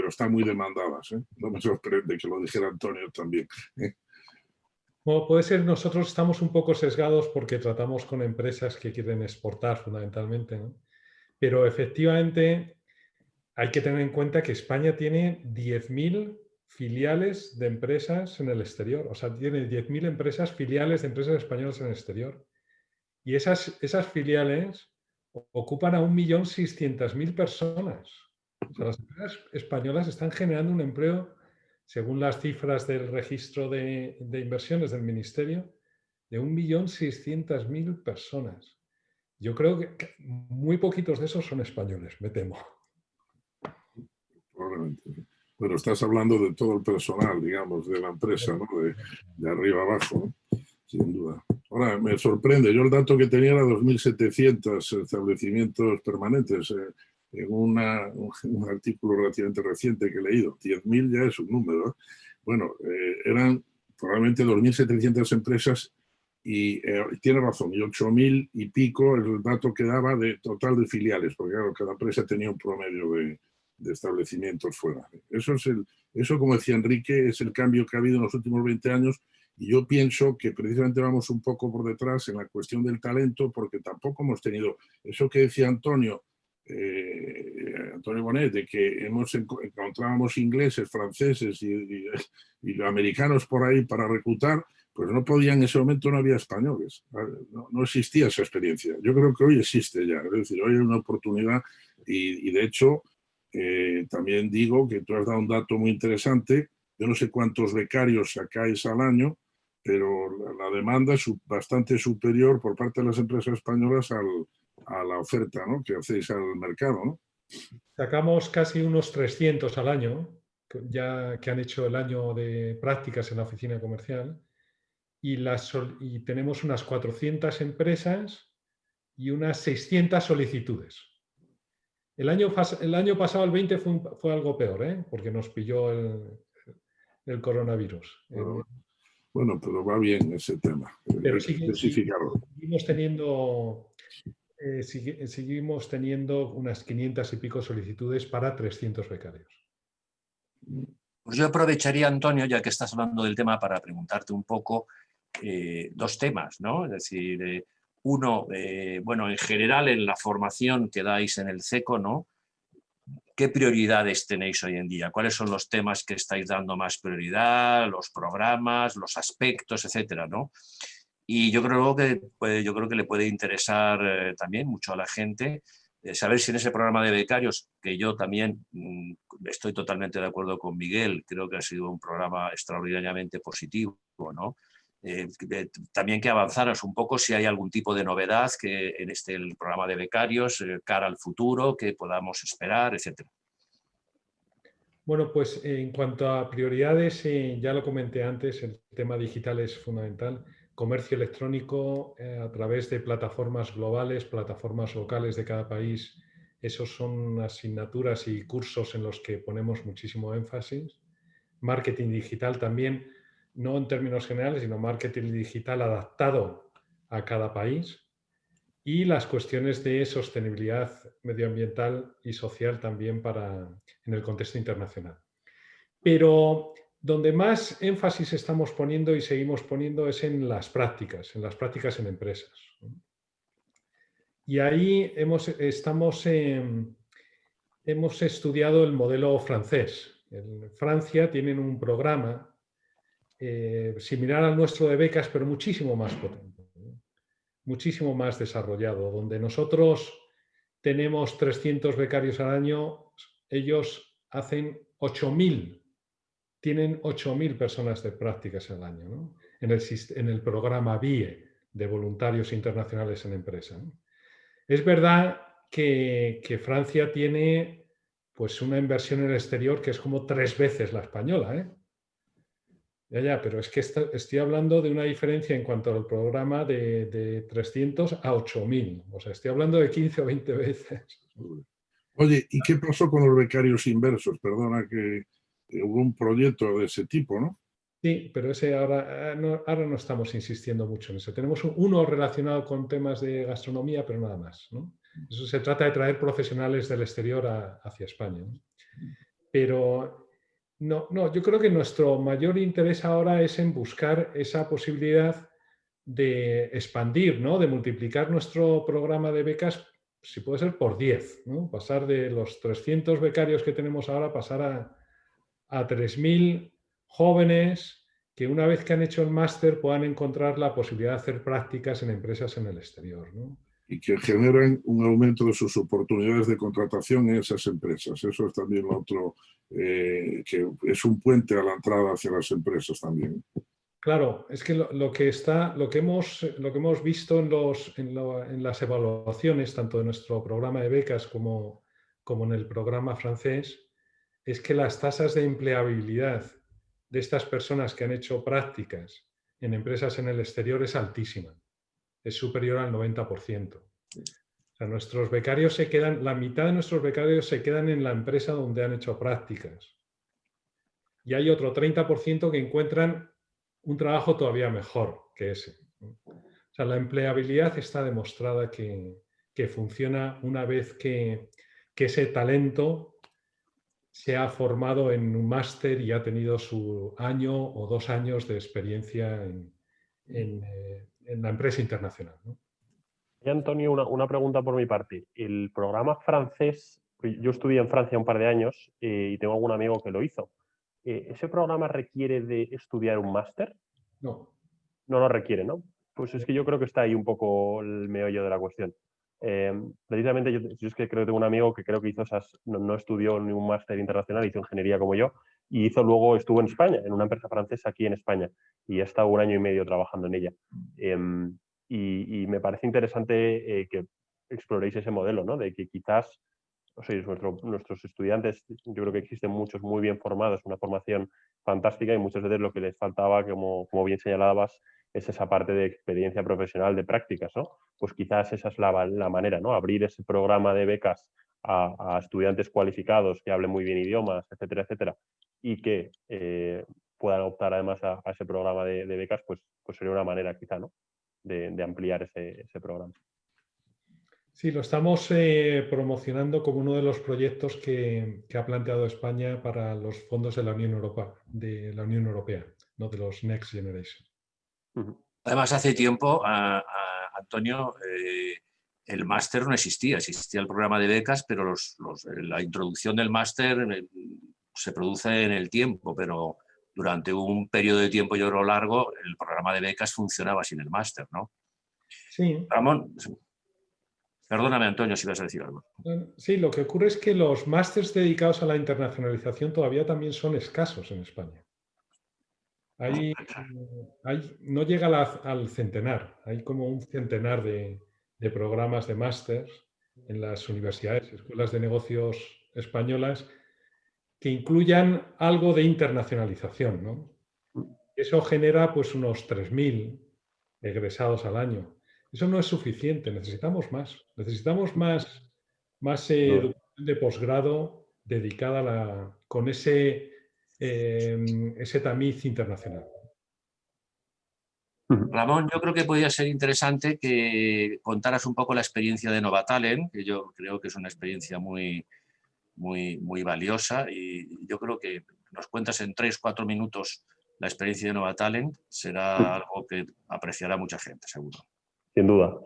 están muy demandadas, ¿eh? No me sorprende que lo dijera Antonio también. Bueno, puede ser, nosotros estamos un poco sesgados porque tratamos con empresas que quieren exportar fundamentalmente, ¿no? Pero efectivamente hay que tener en cuenta que España tiene 10.000 filiales de empresas en el exterior. O sea, tiene 10.000 empresas, filiales de empresas españolas en el exterior. Y esas filiales ocupan a 1.600.000 personas. O sea, las empresas españolas están generando un empleo, según las cifras del registro de inversiones del Ministerio, de 1.600.000 personas. Yo creo que muy poquitos de esos son españoles, me temo. Probablemente. Pero estás hablando de todo el personal, digamos, de la empresa, ¿no? De arriba abajo, ¿no? Sin duda. Ahora, me sorprende, yo el dato que tenía era 2.700 establecimientos permanentes. En un artículo relativamente reciente que he leído. 10.000 ya es un número, ¿eh? Bueno, eran probablemente 2.700 empresas y tiene razón, y 8.000 y pico es el dato que daba de total de filiales, porque claro, cada empresa tenía un promedio de establecimientos fuera. Eso, como decía Enrique, es el cambio que ha habido en los últimos 20 años y yo pienso que precisamente vamos un poco por detrás en la cuestión del talento porque tampoco hemos tenido eso que decía Antonio Bonet, de que encontrábamos ingleses, franceses y americanos por ahí para reclutar, pues no podían, en ese momento no había españoles, no existía esa experiencia. Yo creo que hoy existe ya, es decir, hoy hay una oportunidad y de hecho también digo que tú has dado un dato muy interesante. Yo no sé cuántos becarios sacáis al año, pero la demanda es bastante superior por parte de las empresas españolas a la oferta, ¿no?, que hacéis al mercado, ¿no? Sacamos casi unos 300 al año, ya que han hecho el año de prácticas en la oficina comercial, y tenemos unas 400 empresas y unas 600 solicitudes. El año pasado, el 20, fue algo peor, ¿eh? Porque nos pilló el coronavirus. Bueno, pero va bien ese tema. Pero seguimos teniendo unas 500 y pico solicitudes para 300 becarios. Pues yo aprovecharía, Antonio, ya que estás hablando del tema, para preguntarte un poco dos temas, ¿no? Es decir, uno, bueno, en general en la formación que dais en el CECO, ¿no?, ¿qué prioridades tenéis hoy en día? ¿Cuáles son los temas que estáis dando más prioridad, los programas, los aspectos, etcétera, ¿no? Y yo creo que le puede interesar también mucho a la gente saber si en ese programa de becarios, que yo también estoy totalmente de acuerdo con Miguel, creo que ha sido un programa extraordinariamente positivo, ¿no? También que avanzaras un poco si hay algún tipo de novedad que en el programa de becarios, cara al futuro, que podamos esperar, etcétera. Bueno, pues en cuanto a prioridades, ya lo comenté antes, el tema digital es fundamental. Comercio electrónico a través de plataformas globales, plataformas locales de cada país, esos son asignaturas y cursos en los que ponemos muchísimo énfasis. Marketing digital también, no en términos generales, sino marketing digital adaptado a cada país. Y las cuestiones de sostenibilidad medioambiental y social también en el contexto internacional. Pero donde más énfasis estamos poniendo y seguimos poniendo es en las prácticas en empresas. Y ahí hemos estudiado el modelo francés. En Francia tienen un programa similar al nuestro de becas, pero muchísimo más potente, muchísimo más desarrollado, donde nosotros tenemos 300 becarios al año, ellos hacen 8.000, tienen 8.000 personas de prácticas al año, ¿no? en el programa BIE de voluntarios internacionales en empresa, ¿no? Es verdad que Francia tiene pues, una inversión en el exterior que es como 3 veces la española, ¿eh? Ya, pero es que estoy hablando de una diferencia en cuanto al programa de 300 a 8.000. O sea, estoy hablando de 15 o 20 veces. Oye, ¿y qué pasó con los becarios inversos? Perdona que hubo un proyecto de ese tipo, ¿no? Sí, pero ese ahora no estamos insistiendo mucho en eso. Tenemos uno relacionado con temas de gastronomía, pero nada más, ¿no? Eso se trata de traer profesionales del exterior hacia España, ¿no? Pero no, yo creo que nuestro mayor interés ahora es en buscar esa posibilidad de expandir, ¿no? De multiplicar nuestro programa de becas, si puede ser por 10, ¿no? Pasar de los 300 becarios que tenemos ahora, pasar a 3.000 jóvenes que una vez que han hecho el máster puedan encontrar la posibilidad de hacer prácticas en empresas en el exterior, ¿no? Y que generan un aumento de sus oportunidades de contratación en esas empresas. Eso es también lo otro, que es un puente a la entrada hacia las empresas también. Claro, es que lo que hemos visto en las evaluaciones, tanto de nuestro programa de becas como en el programa francés, es que las tasas de empleabilidad de estas personas que han hecho prácticas en empresas en el exterior es altísima, es superior al 90%. O sea, nuestros becarios la mitad de nuestros becarios se quedan en la empresa donde han hecho prácticas. Y hay otro 30% que encuentran un trabajo todavía mejor que ese. O sea, la empleabilidad está demostrada que funciona una vez que ese talento se ha formado en un máster y ha tenido su año o 2 años de experiencia en la empresa internacional, ¿no? Y Antonio, una pregunta por mi parte. El programa francés, yo estudié en Francia un par de años y tengo algún amigo que lo hizo. ¿Ese programa requiere de estudiar un máster? No. No lo requiere, ¿no? Pues es que yo creo que está ahí un poco el meollo de la cuestión. Precisamente yo es que creo que tengo un amigo que creo que hizo no estudió ni un máster internacional, hizo ingeniería como yo, y luego estuvo en España, en una empresa francesa aquí en España, y ha estado 1 año y medio trabajando en ella. Y me parece interesante que exploréis ese modelo, ¿no? De que quizás, o sea, nuestros estudiantes, yo creo que existen muchos muy bien formados, una formación fantástica, y muchas veces lo que les faltaba, como bien señalabas, es esa parte de experiencia profesional, de prácticas, ¿no? Pues quizás esa es la manera, ¿no? Abrir ese programa de becas a estudiantes cualificados que hablen muy bien idiomas, etcétera, etcétera, y que puedan optar además a ese programa de becas, pues sería una manera quizá, ¿no? De ampliar ese programa. Sí, lo estamos promocionando como uno de los proyectos que ha planteado España para los fondos de la Unión Europea, ¿no? De los Next Generation. Además, hace tiempo, Antonio, el máster no existía el programa de becas, pero la introducción del máster se produce en el tiempo, pero durante un periodo de tiempo, yo creo, largo, el programa de becas funcionaba sin el máster, ¿no? Sí. Ramón, perdóname, Antonio, si vas a decir algo. Sí, lo que ocurre es que los másters dedicados a la internacionalización todavía también son escasos en España. No llega al centenar, hay como un centenar de programas de másters en las universidades, escuelas de negocios españolas que incluyan algo de internacionalización, ¿no? Eso genera pues unos 3.000 egresados al año. Eso no es suficiente, necesitamos más educación de posgrado dedicada con ese tamiz internacional. Ramón, yo creo que podría ser interesante que contaras un poco la experiencia de Novatalent, que yo creo que es una experiencia muy, muy, muy valiosa, y yo creo que nos cuentas en 3-4 minutos la experiencia de Novatalent, será algo que apreciará mucha gente, seguro. Sin duda.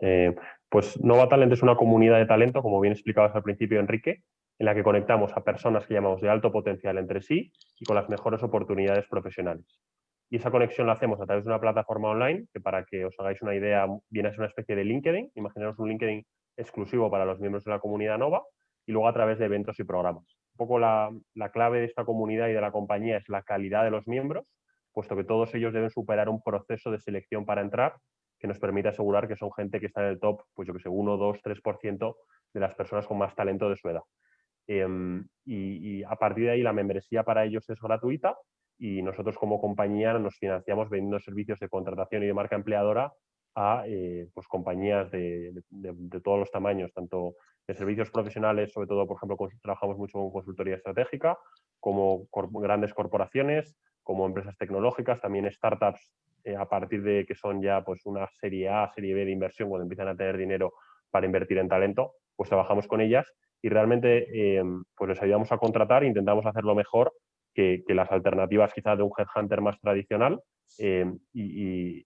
Pues Novatalent es una comunidad de talento, como bien explicabas al principio, Enrique, en la que conectamos a personas que llamamos de alto potencial entre sí y con las mejores oportunidades profesionales. Y esa conexión la hacemos a través de una plataforma online, que para que os hagáis una idea, viene a ser una especie de LinkedIn. Imaginaos un LinkedIn exclusivo para los miembros de la comunidad Nova, y luego a través de eventos y programas. Un poco la clave de esta comunidad y de la compañía es la calidad de los miembros, puesto que todos ellos deben superar un proceso de selección para entrar que nos permite asegurar que son gente que está en el top, pues yo que sé, 1, 2, 3% de las personas con más talento de su edad. Y a partir de ahí la membresía para ellos es gratuita, y nosotros como compañía nos financiamos vendiendo servicios de contratación y de marca empleadora a pues compañías de todos los tamaños, tanto de servicios profesionales, sobre todo, por ejemplo, trabajamos mucho con consultoría estratégica, como grandes corporaciones, como empresas tecnológicas, también startups, a partir de que son ya pues una serie A, serie B de inversión, cuando empiezan a tener dinero para invertir en talento, pues trabajamos con ellas y realmente pues les ayudamos a contratar e intentamos hacerlo mejor que las alternativas quizás de un headhunter más tradicional, y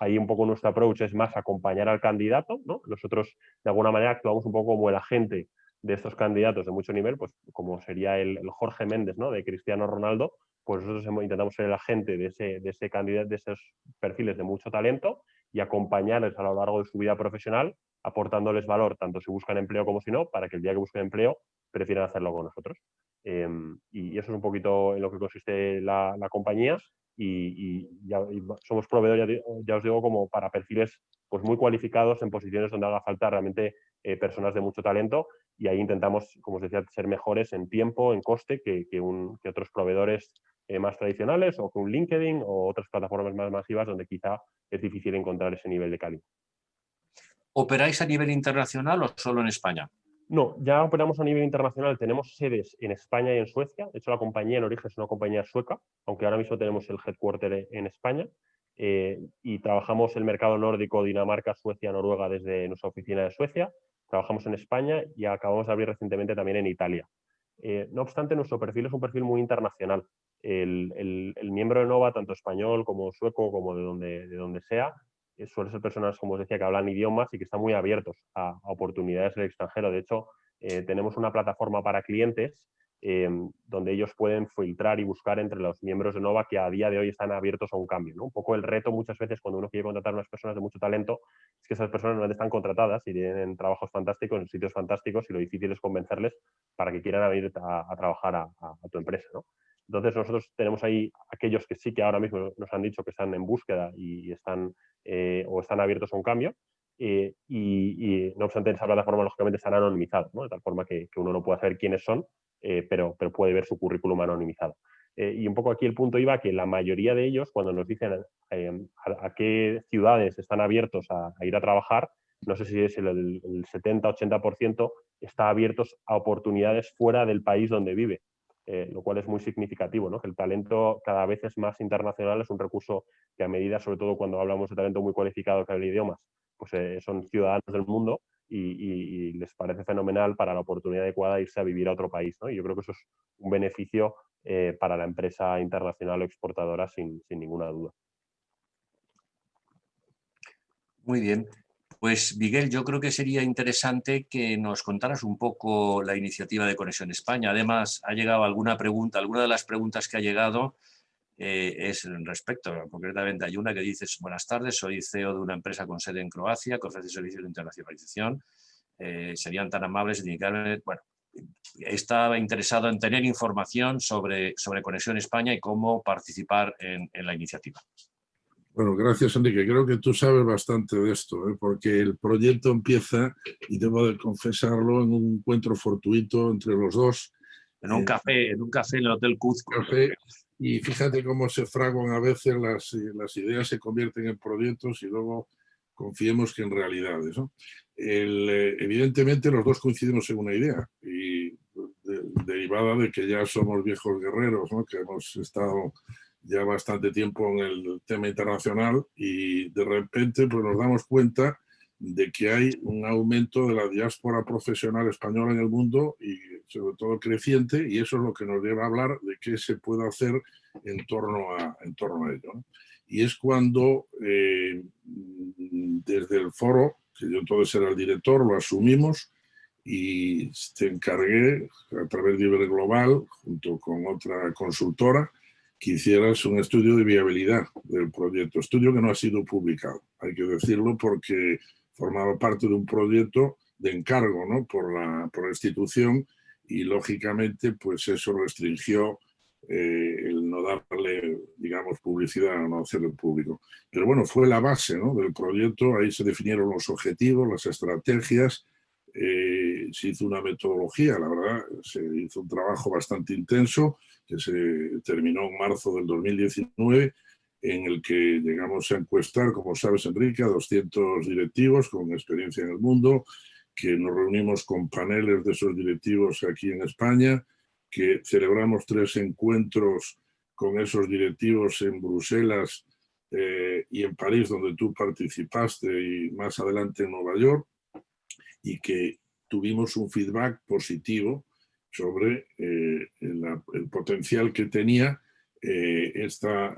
ahí un poco nuestro approach es más acompañar al candidato, ¿no? Nosotros de alguna manera actuamos un poco como el agente de estos candidatos de mucho nivel, pues como sería el Jorge Méndez, ¿no? De Cristiano Ronaldo, pues nosotros intentamos ser el agente de ese candidato, de esos perfiles de mucho talento, y acompañarles a lo largo de su vida profesional, aportándoles valor tanto si buscan empleo como si no, para que el día que busquen empleo prefieran hacerlo con nosotros. Y eso es un poquito en lo que consiste la compañía, y somos proveedores, ya os digo, como para perfiles pues muy cualificados en posiciones donde haga falta realmente personas de mucho talento, y ahí intentamos, como os decía, ser mejores en tiempo, en coste que otros proveedores más tradicionales, o que un LinkedIn o otras plataformas más masivas donde quizá es difícil encontrar ese nivel de calidad. ¿Operáis a nivel internacional o solo en España? No, ya operamos a nivel internacional, tenemos sedes en España y en Suecia. De hecho, la compañía en origen es una compañía sueca, aunque ahora mismo tenemos el headquarter en España, y trabajamos el mercado nórdico, Dinamarca, Suecia, Noruega desde nuestra oficina de Suecia. Trabajamos en España y acabamos de abrir recientemente también en Italia. No obstante, nuestro perfil es un perfil muy internacional. El miembro de Nova, tanto español como sueco, como de donde sea, suelen ser personas, como os decía, que hablan idiomas y que están muy abiertos a oportunidades del extranjero. De hecho, tenemos una plataforma para clientes donde ellos pueden filtrar y buscar entre los miembros de Nova que a día de hoy están abiertos a un cambio, ¿no? Un poco el reto muchas veces cuando uno quiere contratar a unas personas de mucho talento es que esas personas no están contratadas y tienen trabajos fantásticos en sitios fantásticos, y lo difícil es convencerles para que quieran venir a trabajar a tu empresa, ¿no? Entonces nosotros tenemos ahí aquellos que sí que ahora mismo nos han dicho que están en búsqueda y están o están abiertos a un cambio, y no obstante, en esa plataforma lógicamente están anonimizados, ¿no? De tal forma que uno no puede saber quiénes son, pero puede ver su currículum anonimizado. Y un poco aquí el punto iba que la mayoría de ellos, cuando nos dicen a qué ciudades están abiertos a ir a trabajar, no sé si es el 70-80%, está abiertos a oportunidades fuera del país donde vive. Lo cual es muy significativo, ¿no? Que el talento cada vez es más internacional, es un recurso que a medida, sobre todo cuando hablamos de talento muy cualificado que habla idiomas, pues son ciudadanos del mundo y les parece fenomenal para la oportunidad adecuada irse a vivir a otro país, ¿no? Y yo creo que eso es un beneficio para la empresa internacional o exportadora sin ninguna duda. Muy bien. Pues Miguel, yo creo que sería interesante que nos contaras un poco la iniciativa de Conexión España. Además, ha llegado alguna pregunta, alguna de las preguntas que ha llegado es respecto, concretamente hay una que dice: buenas tardes, soy CEO de una empresa con sede en Croacia que ofrece servicios de internacionalización. Serían tan amables de indicarme, bueno, estaba interesado en tener información sobre Conexión España y cómo participar en la iniciativa. Bueno, gracias, Enrique. Creo que tú sabes bastante de esto, porque el proyecto empieza, y debo de confesarlo, en un encuentro fortuito entre los dos. En un café en el Hotel Cuzco. Y fíjate cómo se fraguan a veces las ideas, se convierten en proyectos y luego confiemos que en realidades, ¿no? Evidentemente los dos coincidimos en una idea, y derivada de que ya somos viejos guerreros, ¿no? Que hemos estado ya bastante tiempo en el tema internacional, y de repente pues nos damos cuenta de que hay un aumento de la diáspora profesional española en el mundo, y sobre todo creciente, y eso es lo que nos lleva a hablar de qué se puede hacer en torno a ello, ¿no? Y es cuando desde el foro, que yo entonces era el director, lo asumimos y te encargué a través de Iberglobal, junto con otra consultora, que hicieras un estudio de viabilidad del proyecto, estudio que no ha sido publicado, hay que decirlo, porque formaba parte de un proyecto de encargo, ¿no? por la institución, y lógicamente pues eso restringió el no darle, digamos, publicidad, no hacerlo público. Pero bueno, fue la base, ¿no? del proyecto, ahí se definieron los objetivos, las estrategias, se hizo una metodología, la verdad, se hizo un trabajo bastante intenso, que se terminó en marzo del 2019, en el que llegamos a encuestar, como sabes, Enrique, a 200 directivos con experiencia en el mundo, que nos reunimos con paneles de esos directivos aquí en España, que celebramos 3 encuentros con esos directivos en Bruselas y en París, donde tú participaste, y más adelante en Nueva York, y que tuvimos un feedback positivo sobre el potencial que tenía esta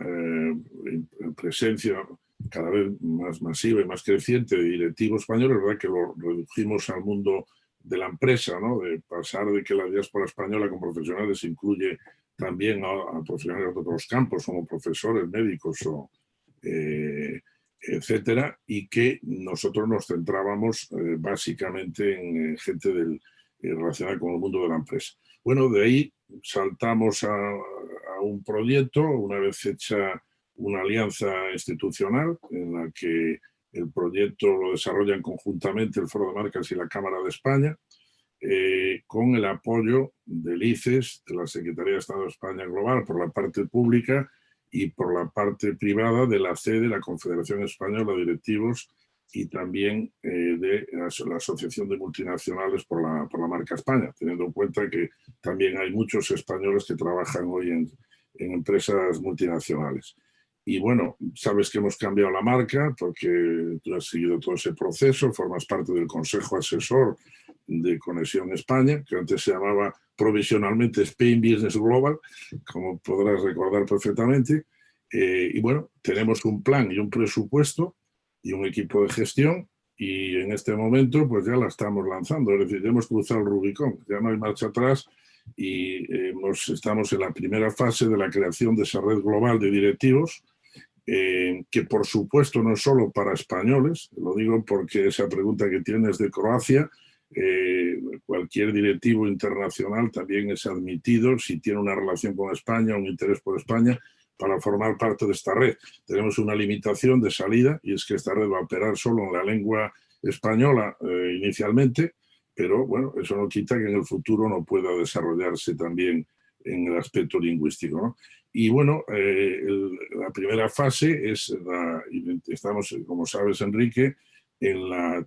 presencia cada vez más masiva y más creciente de directivos españoles, ¿verdad? Que lo redujimos al mundo de la empresa, ¿no? De pasar de que la diáspora española con profesionales incluye también a profesionales de otros campos, como profesores, médicos o etcétera, y que nosotros nos centrábamos básicamente en gente relacionada con el mundo de la empresa. Bueno, de ahí saltamos a un proyecto, una vez hecha una alianza institucional en la que el proyecto lo desarrollan conjuntamente el Foro de Marcas y la Cámara de España, con el apoyo del ICES, de la Secretaría de Estado de España Global, por la parte pública, y por la parte privada de la CEDE, la Confederación Española de Directivos, y también de la Asociación de Multinacionales por la marca España, teniendo en cuenta que también hay muchos españoles que trabajan hoy en empresas multinacionales. Y bueno, sabes que hemos cambiado la marca porque tú has seguido todo ese proceso, formas parte del Consejo Asesor de Conexión España, que antes se llamaba provisionalmente Spain Business Global, como podrás recordar perfectamente. Y bueno, tenemos un plan y un presupuesto y un equipo de gestión, y en este momento pues ya la estamos lanzando, es decir, ya hemos cruzado el Rubicón, ya no hay marcha atrás, y estamos en la primera fase de la creación de esa red global de directivos, que por supuesto no es solo para españoles, lo digo porque esa pregunta que tienes de Croacia, cualquier directivo internacional también es admitido si tiene una relación con España, un interés por España, para formar parte de esta red. Tenemos una limitación de salida, y es que esta red va a operar solo en la lengua española inicialmente, pero bueno, eso no quita que en el futuro no pueda desarrollarse también en el aspecto lingüístico, ¿no? Y bueno, la primera fase es, estamos, como sabes, Enrique,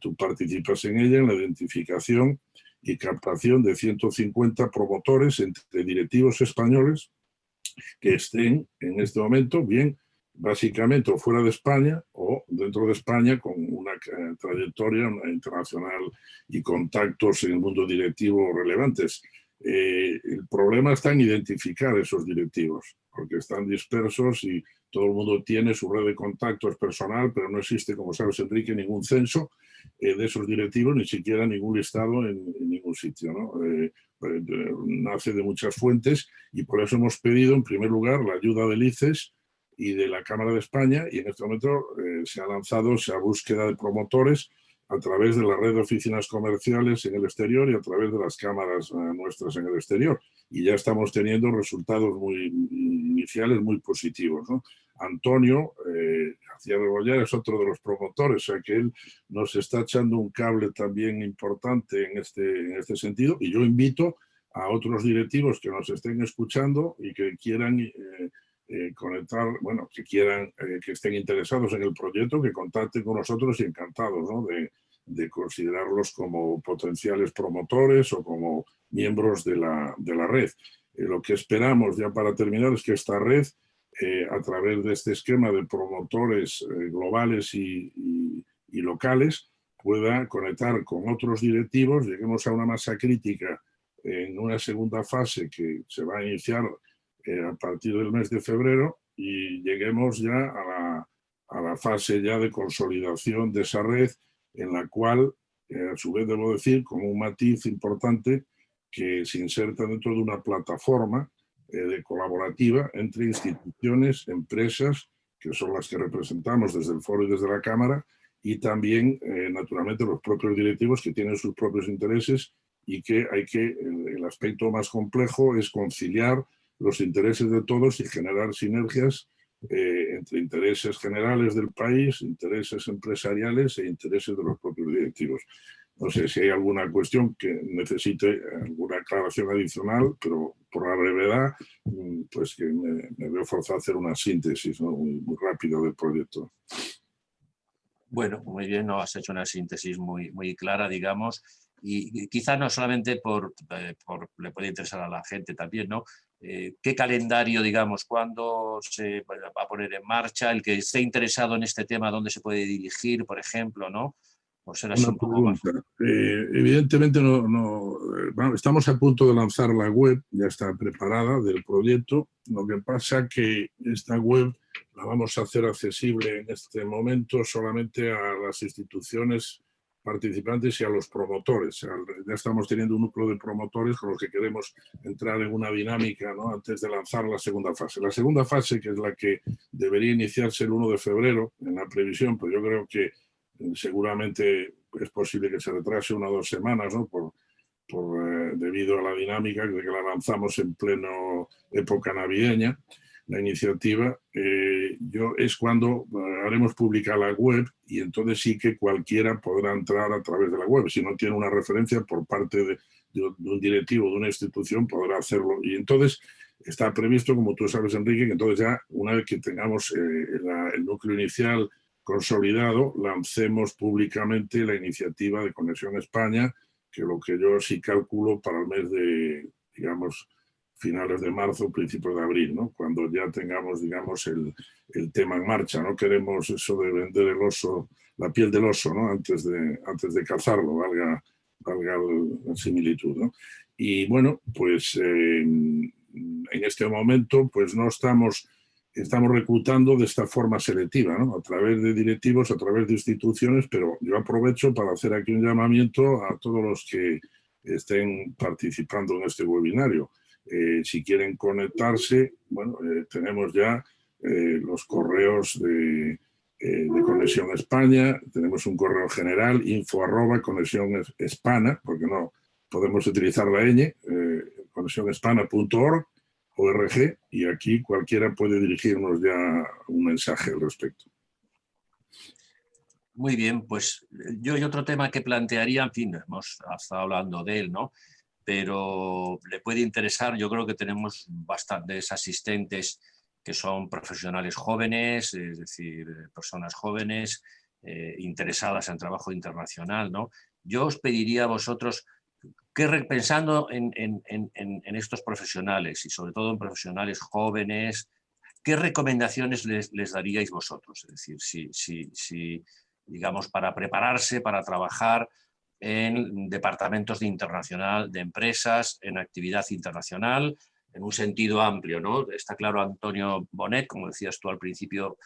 tú participas en ella, en la identificación y captación de 150 promotores entre directivos españoles que estén en este momento bien, básicamente o fuera de España o dentro de España, con una trayectoria internacional y contactos en el mundo directivo relevantes. El problema está en identificar esos directivos, porque están dispersos y todo el mundo tiene su red de contactos personal, pero no existe, como sabes, Enrique, ningún censo de esos directivos, ni siquiera ningún listado en ningún sitio, ¿no? nace de muchas fuentes y por eso hemos pedido en primer lugar la ayuda del ICES y de la Cámara de España, y en este momento se ha lanzado esa búsqueda de promotores a través de la red de oficinas comerciales en el exterior y a través de las cámaras nuestras en el exterior. Y ya estamos teniendo resultados iniciales muy positivos, ¿no? Antonio García Rebollar es otro de los promotores, o sea que él nos está echando un cable también importante en este sentido, y yo invito a otros directivos que nos estén escuchando y que quieran conectar, bueno, que estén interesados en el proyecto, que contacten con nosotros y encantados, ¿no?, de considerarlos como potenciales promotores o como miembros de la red. Lo que esperamos, ya para terminar, es que esta red, a través de este esquema de promotores globales y locales, pueda conectar con otros directivos, lleguemos a una masa crítica en una segunda fase que se va a iniciar a partir del mes de febrero, y lleguemos ya a la fase ya de consolidación de esa red, en la cual, a su vez debo decir, como un matiz importante, que se inserta dentro de una plataforma colaborativa entre instituciones, empresas, que son las que representamos desde el foro y desde la Cámara, y también, naturalmente, los propios directivos que tienen sus propios intereses, y que el aspecto más complejo es conciliar los intereses de todos y generar sinergias entre intereses generales del país, intereses empresariales e intereses de los propios directivos. No sé si hay alguna cuestión que necesite alguna aclaración adicional, pero por la brevedad, pues que me veo forzado a hacer una síntesis, ¿no?, muy rápida del proyecto. Bueno, muy bien, ¿no? Has hecho una síntesis muy clara, digamos, y quizá no solamente le puede interesar a la gente también, ¿no? ¿Qué calendario, digamos, cuándo se va a poner en marcha? El que esté interesado en este tema, ¿dónde se puede dirigir, por ejemplo, ¿no? Por ser así Una un poco más... pregunta. Evidentemente estamos a punto de lanzar la web, ya está preparada, del proyecto. Lo que pasa que esta web la vamos a hacer accesible en este momento solamente a las instituciones participantes y a los promotores. Ya estamos teniendo un núcleo de promotores con los que queremos entrar en una dinámica, ¿no?, antes de lanzar la segunda fase. La segunda fase, que es la que debería iniciarse el 1 de febrero, en la previsión, pues yo creo que seguramente es posible que se retrase 1 o 2 semanas, ¿no?, debido a la dinámica de que la lanzamos en pleno época navideña. La iniciativa es cuando haremos pública la web, y entonces sí que cualquiera podrá entrar a través de la web. Si no tiene una referencia por parte de un directivo de una institución, podrá hacerlo. Y entonces está previsto, como tú sabes, Enrique, que entonces ya, una vez que tengamos el núcleo inicial consolidado, lancemos públicamente la iniciativa de Conexión España, que lo que yo sí calculo para el mes de, digamos, finales de marzo, principios de abril, ¿no?, cuando ya tengamos, digamos, el tema en marcha. No queremos eso de vender el oso, la piel del oso, ¿no?, antes de cazarlo, valga la similitud, ¿no? Y bueno, pues en este momento pues no estamos reclutando de esta forma selectiva, ¿no?, a través de directivos, a través de instituciones, pero yo aprovecho para hacer aquí un llamamiento a todos los que estén participando en este webinario. Si quieren conectarse, bueno, tenemos ya los correos de Conexión España, tenemos un correo general, info@conexionespana, porque no podemos utilizar la ñ, conexionespana.org, y aquí cualquiera puede dirigirnos ya un mensaje al respecto. Muy bien, pues yo hay otro tema que plantearía, en fin, hemos estado hablando de él, ¿no?, pero le puede interesar. Yo creo que tenemos bastantes asistentes que son profesionales jóvenes, es decir, personas jóvenes interesadas en trabajo internacional, ¿no? Yo os pediría a vosotros que, pensando en estos profesionales y sobre todo en profesionales jóvenes, ¿qué recomendaciones les daríais vosotros? Es decir, si digamos, para prepararse, para trabajar en departamentos de empresas, en actividad internacional, en un sentido amplio, ¿no? Está claro, Antonio Bonet, como decías tú al principio,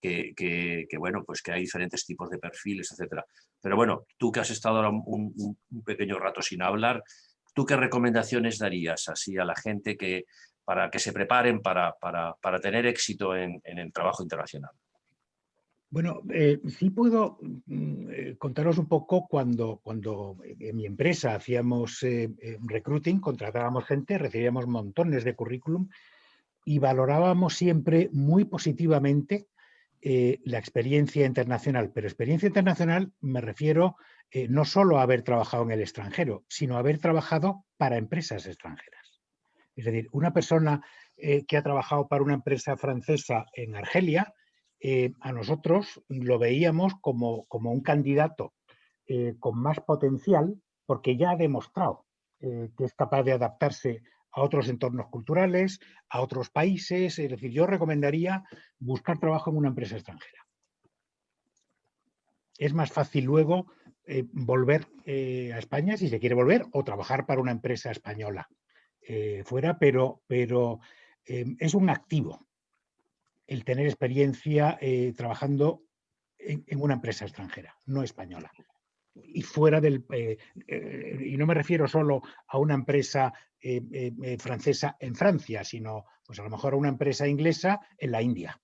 que bueno, pues que hay diferentes tipos de perfiles, etcétera. Pero bueno, tú que has estado ahora un pequeño rato sin hablar, ¿tú qué recomendaciones darías así a la gente para que se preparen para tener éxito en el trabajo internacional? Bueno, sí puedo contaros un poco cuando en mi empresa hacíamos recruiting, contratábamos gente, recibíamos montones de currículum y valorábamos siempre muy positivamente la experiencia internacional. Pero experiencia internacional me refiero no solo a haber trabajado en el extranjero, sino a haber trabajado para empresas extranjeras. Es decir, una persona que ha trabajado para una empresa francesa en Argelia, a nosotros lo veíamos como un candidato con más potencial porque ya ha demostrado que es capaz de adaptarse a otros entornos culturales, a otros países. Es decir, yo recomendaría buscar trabajo en una empresa extranjera. Es más fácil luego volver a España si se quiere volver o trabajar para una empresa española fuera, pero es un activo el tener experiencia trabajando en una empresa extranjera, no española. Y fuera del... y no me refiero solo a una empresa francesa en Francia, sino pues a lo mejor a una empresa inglesa en la India.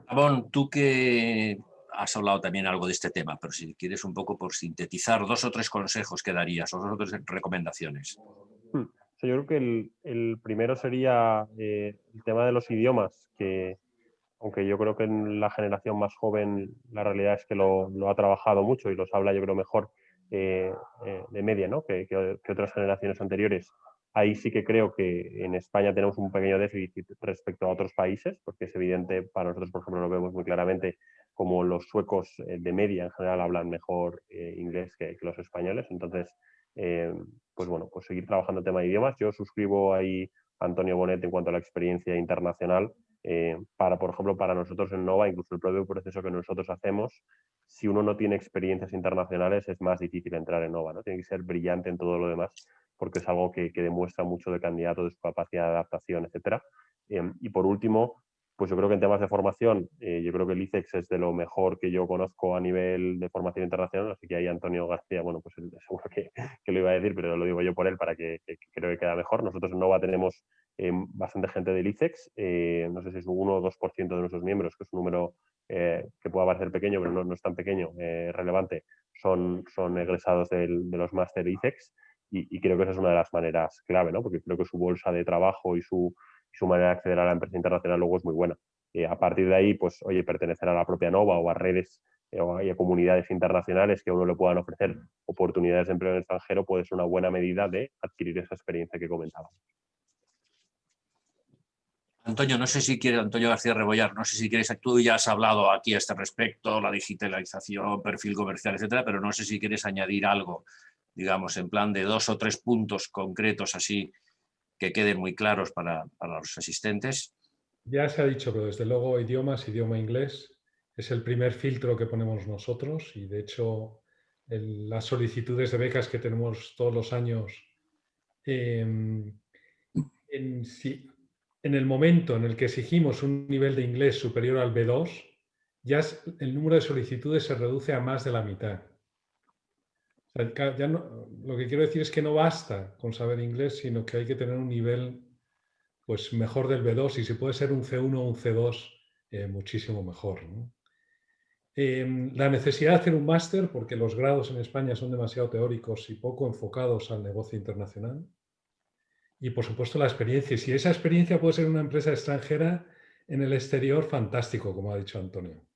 Ramón, tú que has hablado también algo de este tema, pero si quieres un poco por sintetizar 2 o 3 consejos que darías, o 2 o 3 recomendaciones. Yo creo que el primero sería el tema de los idiomas, que aunque yo creo que en la generación más joven la realidad es que lo ha trabajado mucho y los habla yo creo mejor de media, ¿no? que otras generaciones anteriores. Ahí sí que creo que en España tenemos un pequeño déficit respecto a otros países, porque es evidente, para nosotros, por ejemplo, lo vemos muy claramente, como los suecos de media en general hablan mejor inglés que los españoles. Entonces, pues bueno, pues seguir trabajando en tema de idiomas. Yo suscribo ahí a Antonio Bonet en cuanto a la experiencia internacional. Por ejemplo, para nosotros en Nova, incluso el propio proceso que nosotros hacemos, si uno no tiene experiencias internacionales es más difícil entrar en Nova, ¿no? Tiene que ser brillante en todo lo demás, porque es algo que demuestra mucho del candidato, de su capacidad de adaptación, etc. Y por último, pues yo creo que en temas de formación, yo creo que el ICEX es de lo mejor que yo conozco a nivel de formación internacional, así que ahí Antonio García, bueno, pues seguro que lo iba a decir, pero lo digo yo por él para que creo que queda mejor. Nosotros en Nova tenemos bastante gente del ICEX, no sé si es un 1 o 2% de nuestros miembros, que es un número que pueda parecer pequeño, pero no es tan pequeño, relevante, son egresados de los máster ICEX, y creo que esa es una de las maneras clave, ¿no? Porque creo que su bolsa de trabajo y su manera de acceder a la empresa internacional luego es muy buena. A partir de ahí, pues, oye, pertenecer a la propia Nova o a redes o a comunidades internacionales que a uno le puedan ofrecer oportunidades de empleo en el extranjero puede ser una buena medida de adquirir esa experiencia que comentaba. Antonio, no sé si quieres, Antonio García Rebollar, no sé si quieres, tú ya has hablado aquí a este respecto, la digitalización, perfil comercial, etcétera, pero no sé si quieres añadir algo, digamos, en plan de 2 o 3 puntos concretos así que queden muy claros para los asistentes. Ya se ha dicho, pero desde luego idioma inglés es el primer filtro que ponemos nosotros, y de hecho las solicitudes de becas que tenemos todos los años, en el momento en el que exigimos un nivel de inglés superior al B2, ya el número de solicitudes se reduce a más de la mitad. O sea, lo que quiero decir es que no basta con saber inglés, sino que hay que tener un nivel pues mejor del B2, y si puede ser un C1 o un C2, muchísimo mejor, ¿no? La necesidad de hacer un máster, porque los grados en España son demasiado teóricos y poco enfocados al negocio internacional. Y por supuesto la experiencia. Y si esa experiencia puede ser una empresa extranjera en el exterior, fantástico, como ha dicho Antonio.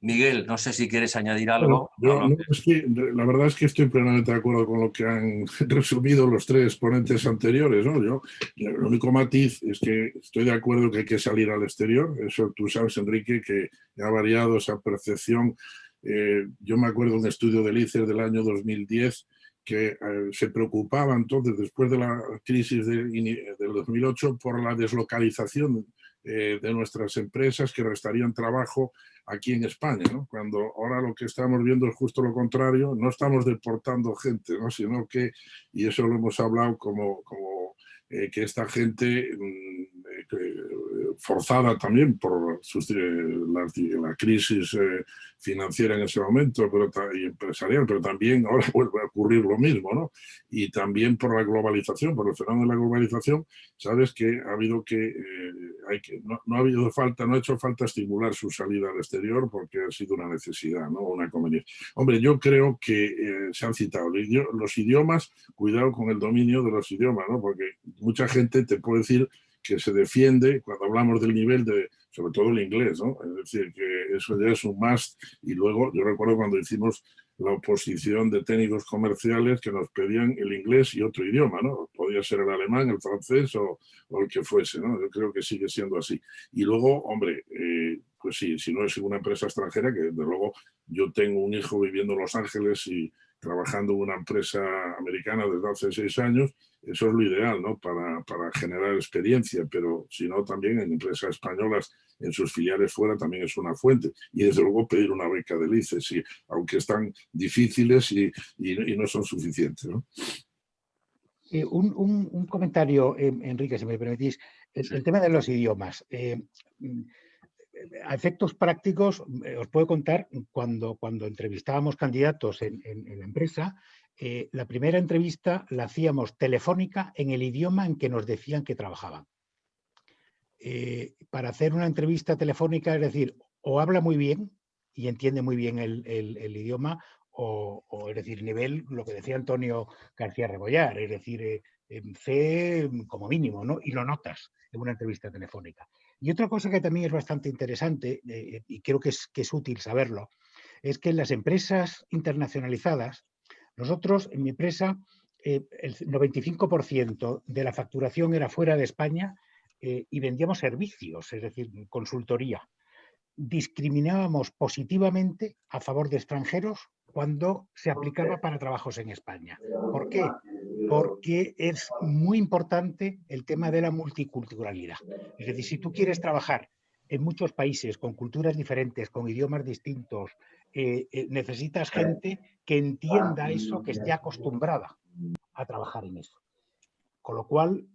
Miguel, no sé si quieres añadir algo. Bueno, la verdad es que estoy plenamente de acuerdo con lo que han resumido los 3 ponentes anteriores, ¿no? El único matiz es que estoy de acuerdo que hay que salir al exterior. Eso tú sabes, Enrique, que ha variado esa percepción. Yo me acuerdo de un estudio del ICER del año 2010 que se preocupaba entonces, después de la crisis del 2008, por la deslocalización de nuestras empresas que restarían trabajo aquí en España, ¿no? Cuando ahora lo que estamos viendo es justo lo contrario, no estamos deportando gente, ¿no? Sino que, y eso lo hemos hablado como que esta gente forzada también por la crisis financiera en ese momento y empresarial, pero también ahora vuelve a ocurrir lo mismo, ¿no? Y también por la globalización, por el fenómeno de la globalización, sabes que ha habido no ha hecho falta estimular su salida al exterior porque ha sido una necesidad, ¿no? Una conveniencia. Hombre, yo creo que se han citado los idiomas, cuidado con el dominio de los idiomas, ¿no? Porque mucha gente te puede decir que se defiende cuando hablamos del nivel sobre todo el inglés, ¿no? Es decir, que eso ya es un must. Y luego, yo recuerdo cuando hicimos la oposición de técnicos comerciales que nos pedían el inglés y otro idioma, ¿no? Podía ser el alemán, el francés o el que fuese, ¿no? Yo creo que sigue siendo así. Y luego, hombre, pues sí, si no es una empresa extranjera, que desde luego yo tengo un hijo viviendo en Los Ángeles y trabajando en una empresa americana desde hace 6 años, eso es lo ideal, ¿no? Para generar experiencia, pero si no, también en empresas españolas, en sus filiales fuera, también es una fuente. Y desde luego pedir una beca del ICE, sí, aunque están difíciles y no son suficientes, ¿no? Un comentario, Enrique, si me permitís. El tema de los idiomas. A efectos prácticos, os puedo contar, cuando entrevistábamos candidatos en la empresa, la primera entrevista la hacíamos telefónica en el idioma en que nos decían que trabajaban. Para hacer una entrevista telefónica, es decir, o habla muy bien y entiende muy bien el idioma, o es decir, nivel, lo que decía Antonio García Rebollar, es decir, C como mínimo, ¿no? Y lo notas en una entrevista telefónica. Y otra cosa que también es bastante interesante, y creo que es útil saberlo, es que en las empresas internacionalizadas, nosotros, en mi empresa, el 95% de la facturación era fuera de España y vendíamos servicios, es decir, consultoría. Discriminábamos positivamente a favor de extranjeros cuando se aplicaba para trabajos en España. ¿Por qué? Porque es muy importante el tema de la multiculturalidad. Es decir, si tú quieres trabajar en muchos países con culturas diferentes, con idiomas distintos, necesitas gente que entienda eso, que esté acostumbrada a trabajar en eso. Con lo cual,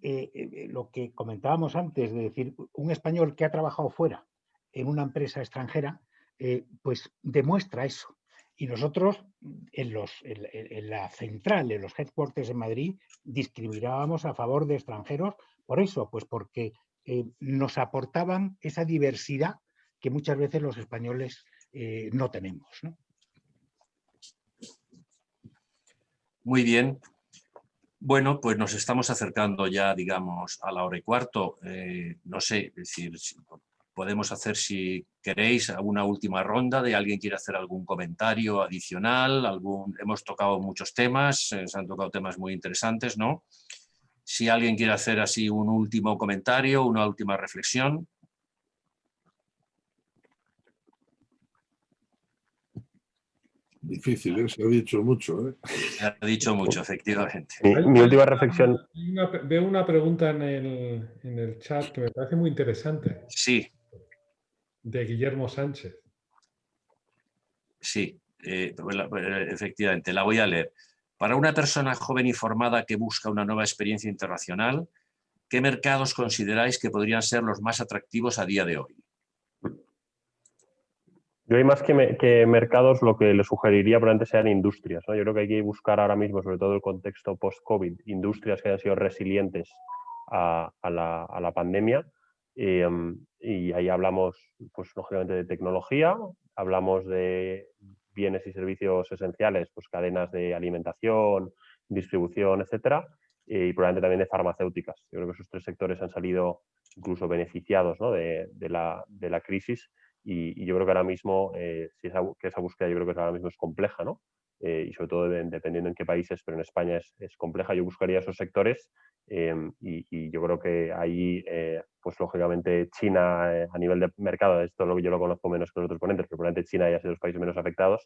lo que comentábamos antes, de decir, un español que ha trabajado fuera en una empresa extranjera, pues demuestra eso. Y nosotros, en la central, en los headquarters en Madrid, discriminábamos a favor de extranjeros por eso, pues porque nos aportaban esa diversidad que muchas veces los españoles no tenemos, ¿no? Muy bien. Bueno, pues nos estamos acercando ya, digamos, a la 1:15. No sé, es decir, podemos hacer, si queréis, una última ronda de alguien quiere hacer algún comentario adicional. Hemos tocado muchos temas, se han tocado temas muy interesantes, ¿no? Si alguien quiere hacer así un último comentario, una última reflexión. Difícil, se ha dicho mucho, ¿eh? Se ha dicho mucho, efectivamente. Mi última reflexión. Veo una pregunta en el chat que me parece muy interesante. Sí. De Guillermo Sánchez. Sí, efectivamente, la voy a leer. Para una persona joven y formada que busca una nueva experiencia internacional, ¿qué mercados consideráis que podrían ser los más atractivos a día de hoy? Yo hay más que mercados, lo que le sugeriría probablemente sean industrias, ¿no? Yo creo que hay que buscar ahora mismo, sobre todo el contexto post-COVID, industrias que hayan sido resilientes a la pandemia. Y ahí hablamos, pues lógicamente, de tecnología, hablamos de bienes y servicios esenciales, pues cadenas de alimentación, distribución, etcétera, y probablemente también de farmacéuticas. Yo creo que esos 3 sectores han salido incluso beneficiados, ¿no? de la crisis. Y yo creo que ahora mismo, esa búsqueda yo creo que ahora mismo es compleja, ¿no? Y sobre todo dependiendo en qué países, pero en España es compleja. Yo buscaría esos sectores y yo creo que ahí, pues lógicamente China a nivel de mercado, esto es lo que yo lo conozco menos que los otros ponentes, pero probablemente China haya sido los países menos afectados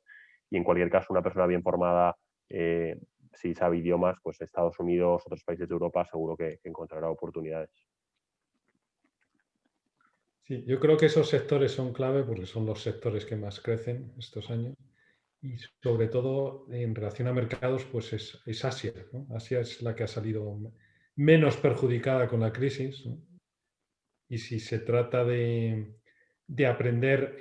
y en cualquier caso una persona bien formada, si sabe idiomas, pues Estados Unidos, otros países de Europa seguro que encontrará oportunidades. Sí, yo creo que esos sectores son clave porque son los sectores que más crecen estos años y sobre todo en relación a mercados pues es Asia, ¿no? Asia es la que ha salido menos perjudicada con la crisis, ¿no? y si se trata de aprender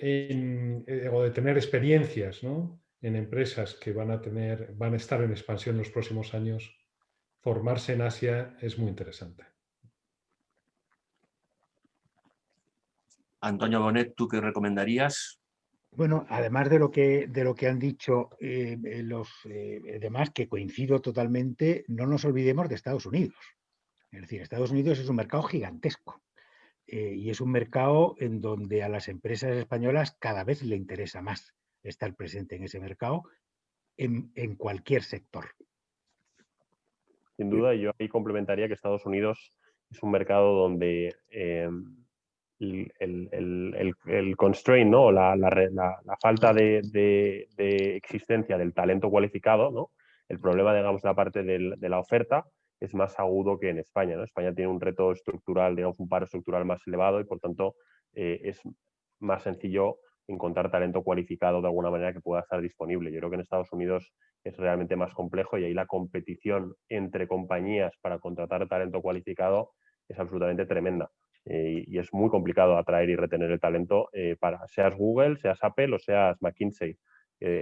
o de tener experiencias, ¿no?, en empresas que van a estar en expansión en los próximos años, formarse en Asia es muy interesante. Antonio Bonet, ¿tú qué recomendarías? Bueno, además de lo que han dicho los demás, que coincido totalmente, no nos olvidemos de Estados Unidos. Es decir, Estados Unidos es un mercado gigantesco y es un mercado en donde a las empresas españolas cada vez le interesa más estar presente en ese mercado en cualquier sector. Sin duda, yo ahí complementaría que Estados Unidos es un mercado donde el constraint, ¿no?, la falta de existencia del talento cualificado, ¿no?, el problema, digamos, de la parte de la oferta es más agudo que en España, ¿no? España tiene un reto estructural, digamos, un paro estructural más elevado y, por tanto, es más sencillo encontrar talento cualificado de alguna manera que pueda estar disponible. Yo creo que en Estados Unidos es realmente más complejo y ahí la competición entre compañías para contratar talento cualificado es absolutamente tremenda. Y es muy complicado atraer y retener el talento seas Google, seas Apple o seas McKinsey.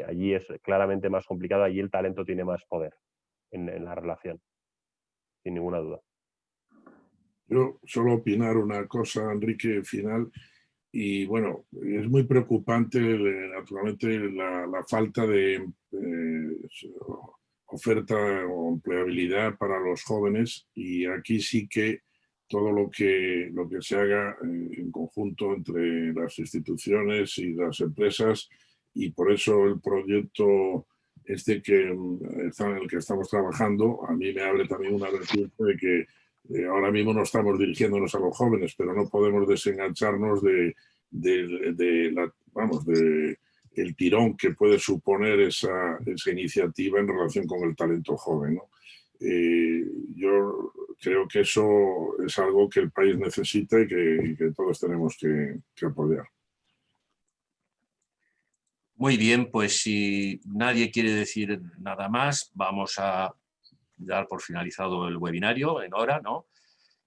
Allí es claramente más complicado, allí el talento tiene más poder en la relación, sin ninguna duda. Yo solo opinar una cosa, Enrique, final. Y bueno, es muy preocupante, naturalmente, la falta de oferta o empleabilidad para los jóvenes, y aquí sí que todo lo que se haga en conjunto entre las instituciones y las empresas, y por eso el proyecto en el que estamos trabajando, a mí me abre también una vertiente de que ahora mismo no estamos dirigiéndonos a los jóvenes, pero no podemos desengancharnos el tirón que puede suponer esa iniciativa en relación con el talento joven, ¿no? Yo creo que eso es algo que el país necesita y que todos tenemos que apoyar. Muy bien, pues si nadie quiere decir nada más, vamos a dar por finalizado el webinario en hora, ¿no?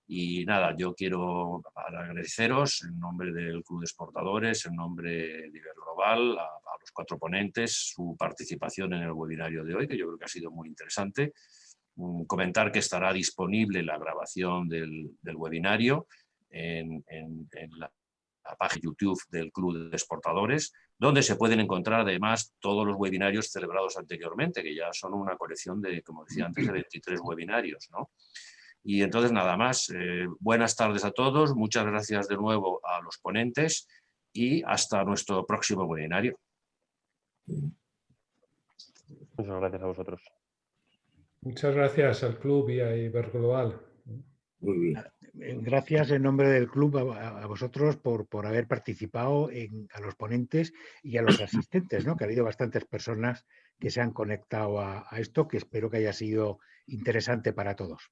Y nada, yo quiero agradeceros en nombre del Club de Exportadores, en nombre de Iberglobal, a los 4 ponentes, su participación en el webinario de hoy, que yo creo que ha sido muy interesante. Comentar que estará disponible la grabación del webinario en la página YouTube del Club de Exportadores, donde se pueden encontrar además todos los webinarios celebrados anteriormente, que ya son una colección de, como decía antes, de 23 webinarios, ¿no? Y entonces nada más, buenas tardes a todos, muchas gracias de nuevo a los ponentes y hasta nuestro próximo webinario. Muchas gracias a vosotros. Muchas gracias al club y a Iberglobal. Muy bien. Gracias en nombre del club a vosotros por haber participado, a los ponentes y a los asistentes, ¿no?, que ha habido bastantes personas que se han conectado a esto, que espero que haya sido interesante para todos.